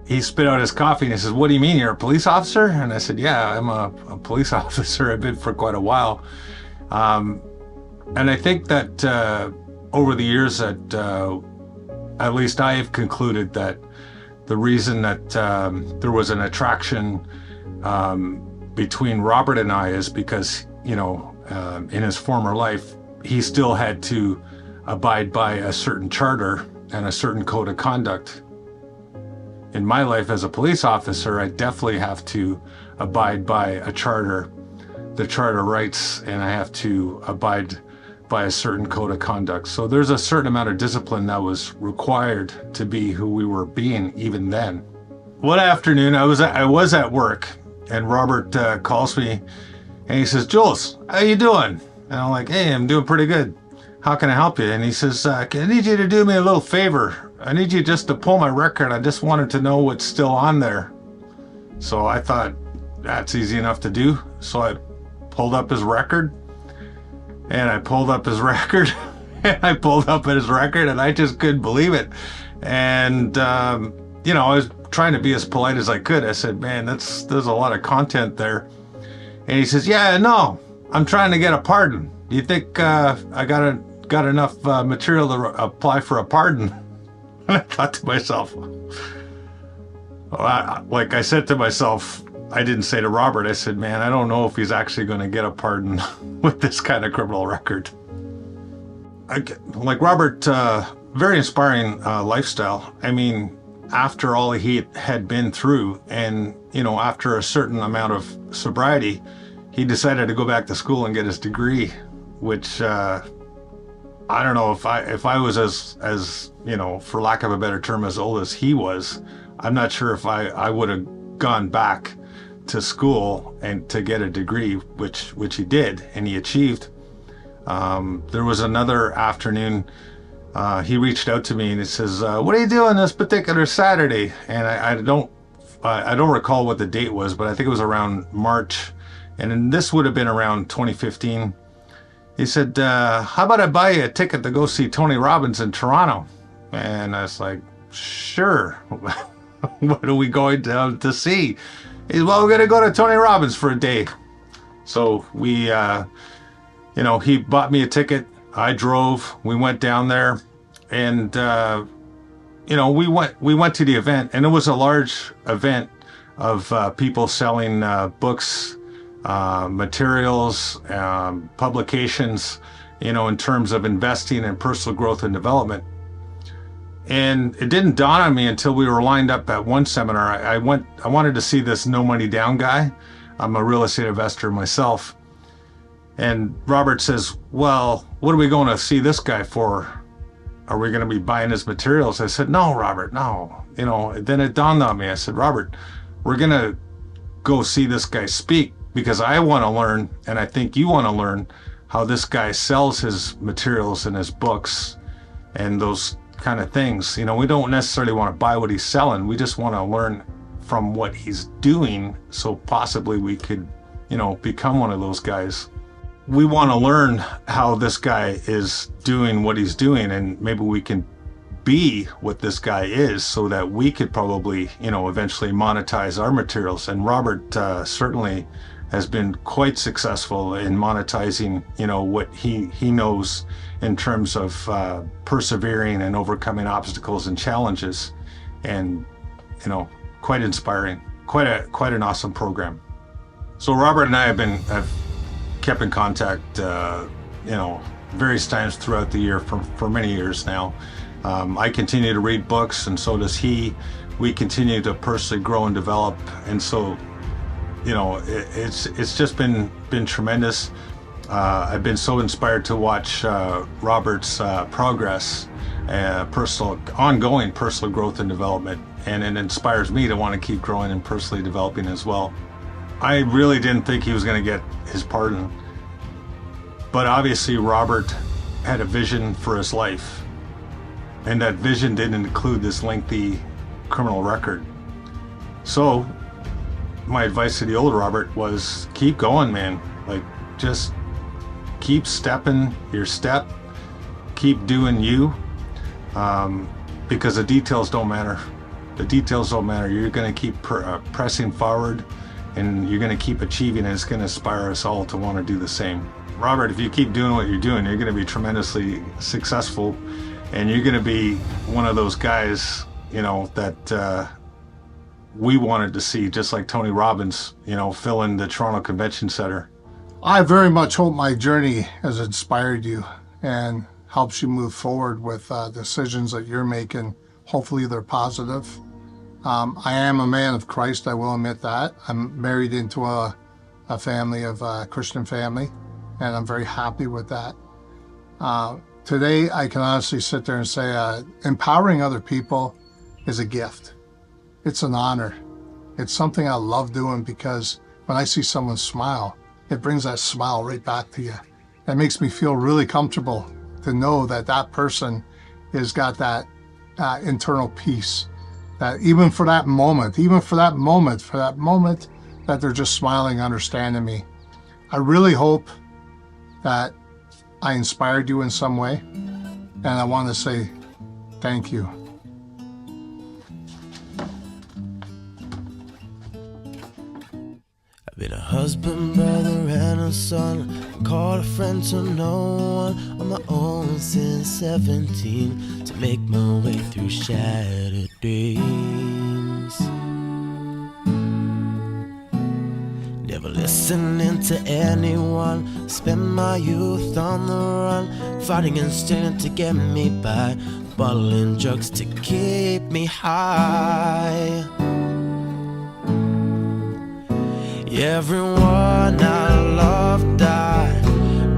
He spit out his coffee and he says, "What do you mean, you're a police officer?" And I said, "Yeah, I'm a police officer. I've been for quite a while." And I think that over the years that at least I have concluded that the reason that there was an attraction between Robert and I is because, you know, in his former life, he still had to abide by a certain charter and a certain code of conduct. In my life as a police officer, I definitely have to abide by a charter, the charter rights, and I have to abide by a certain code of conduct. So there's a certain amount of discipline that was required to be who we were being even then. One afternoon, I was at work, and Robert calls me, and he says, "Jules, how you doing?" And I'm like, "Hey, I'm doing pretty good. How can I help you?" And he says, "I need you to do me a little favor. I need you just to pull my record. I just wanted to know what's still on there." So I thought, that's easy enough to do. So I pulled up his record, and I pulled up his record, and I pulled up his record, and I just couldn't believe it. And, you know, I was trying to be as polite as I could. I said, "Man, there's a lot of content there." And he says, "Yeah, no, I'm trying to get a pardon. Do you think I got enough material to apply for a pardon?" And I thought to myself, like I said to myself, I didn't say to Robert, I said, "Man, I don't know if he's actually going to get a pardon with this kind of criminal record." Like Robert, very inspiring lifestyle. I mean, after all he had been through, and, you know, after a certain amount of sobriety, he decided to go back to school and get his degree, which I don't know if I was as, you know, for lack of a better term, as old as he was. I'm not sure if I would have gone back to school and to get a degree, which he did and he achieved. There was another afternoon, he reached out to me and he says, "What are you doing this particular Saturday?" And I don't recall what the date was, but I think it was around March, and then this would have been around 2015. He said, "How about I buy you a ticket to go see Tony Robbins in Toronto?" And I was like, "Sure." "What are we going to see?" He said, "Well, we're going to go to Tony Robbins for a day." So we, you know, he bought me a ticket. I drove. We went down there, and you know, we went to the event, and it was a large event of people selling books, materials, publications, you know, in terms of investing in personal growth and development. And it didn't dawn on me until we were lined up at one seminar. I wanted to see this no money down guy. I'm a real estate investor myself. And Robert says, "Well, what are we going to see this guy for? Are we going to be buying his materials?" I said, "No, Robert, no." You know, then it dawned on me. I said, "Robert, we're going to go see this guy speak because I want to learn, and I think you want to learn, how this guy sells his materials and his books and those kind of things. You know, we don't necessarily want to buy what he's selling. We just want to learn from what he's doing, so possibly we could, you know, become one of those guys. We want to learn how this guy is doing what he's doing, and maybe we can be what this guy is so that we could probably, you know, eventually monetize our materials." And Robert certainly has been quite successful in monetizing, you know, what he knows in terms of persevering and overcoming obstacles and challenges, and, you know, quite inspiring, quite an awesome program. So Robert and I have kept in contact, you know, various times throughout the year for many years now. I continue to read books, and so does he. We continue to personally grow and develop, and so, you know, it's just been tremendous. I've been so inspired to watch Robert's progress, ongoing personal growth and development, and it inspires me to want to keep growing and personally developing as well. I really didn't think he was going to get his pardon, but obviously Robert had a vision for his life, and that vision didn't include this lengthy criminal record. So my advice to the old Robert was keep going, man. Like, just keep stepping your step, keep doing you, because the details don't matter. The details don't matter. You're going to keep pressing forward, and you're going to keep achieving, and it's going to inspire us all to want to do the same. Robert, if you keep doing what you're doing, you're going to be tremendously successful, and you're going to be one of those guys, you know, that we wanted to see, just like Tony Robbins, you know, filling the Toronto Convention Center. I very much hope my journey has inspired you and helps you move forward with decisions that you're making. Hopefully they're positive. I am a man of Christ, I will admit that. I'm married into a family of a Christian family, and I'm very happy with that. Today, I can honestly sit there and say empowering other people is a gift. It's an honor. It's something I love doing, because when I see someone smile, it brings that smile right back to you. It makes me feel really comfortable to know that that person has got that internal peace, that even for that moment that they're just smiling, understanding me. I really hope that I inspired you in some way, and I want to say thank you. I've been a husband, brother, and a son. Called a friend to no one, on my own since 17, to make my way through shattered dreams. Never listening to anyone, spent my youth on the run, fighting and straining to get me by, bottling drugs to keep me high. Everyone I loved died,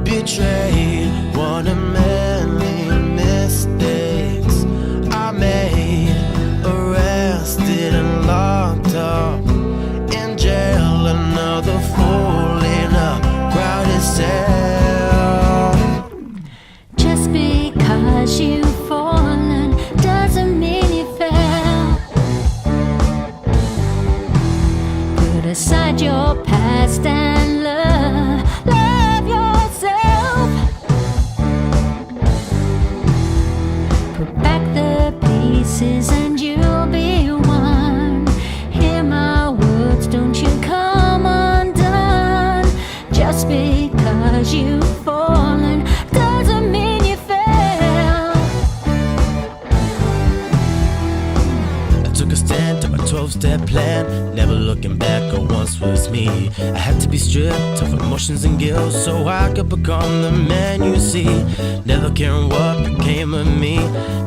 betrayed, one of many mistakes I made, arrested and locked up in jail, another fool in a crowded cell. Just because you've fallen doesn't mean you fell. Put aside your past and love yourself. Put back the pieces and you'll be one. Hear my words, don't you come undone. Just because you've fallen doesn't mean you fell. I took a stand, took my 12-step plan, never looking back at once was me. I had to be stripped of emotions and guilt so I could become the man you see. Never caring what became of me,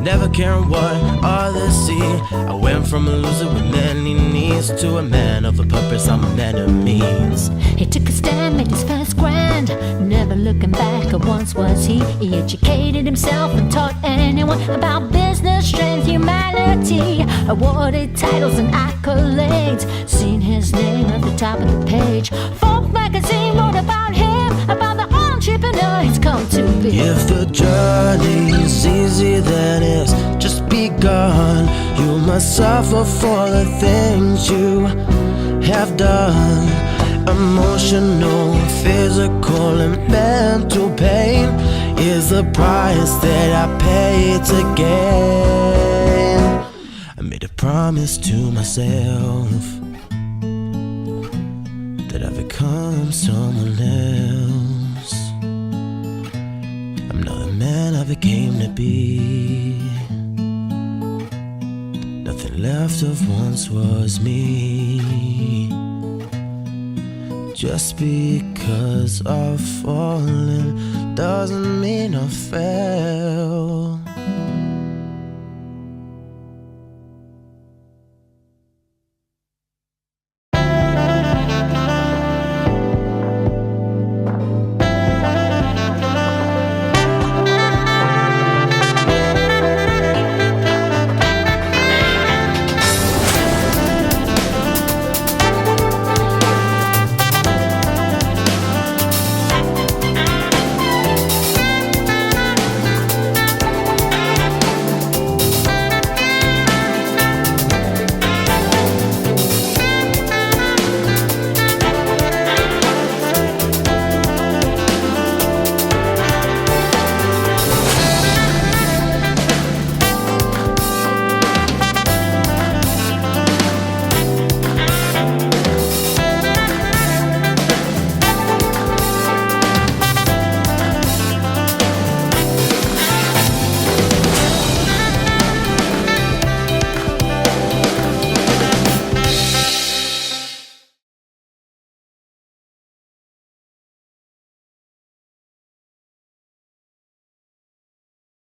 never caring what others see. I went from a loser with many needs to a man of a purpose, I'm a man of means. He took a stand, made his first grand, never looking back at once was he. He educated himself and taught anyone about business, strength, humanity. Awarded titles and accolades, seen his name at the top of the page. Forbes magazine wrote about him, about the entrepreneur he's come to be. If the journey's easy, then it's just begun. You must suffer for the things you have done. Emotional, physical, and mental pain is the price that I paid to gain. I made a promise to myself that I become someone else. I'm not the man I became to be. Nothing left of once was me. Just because I've fallen doesn't mean I fell.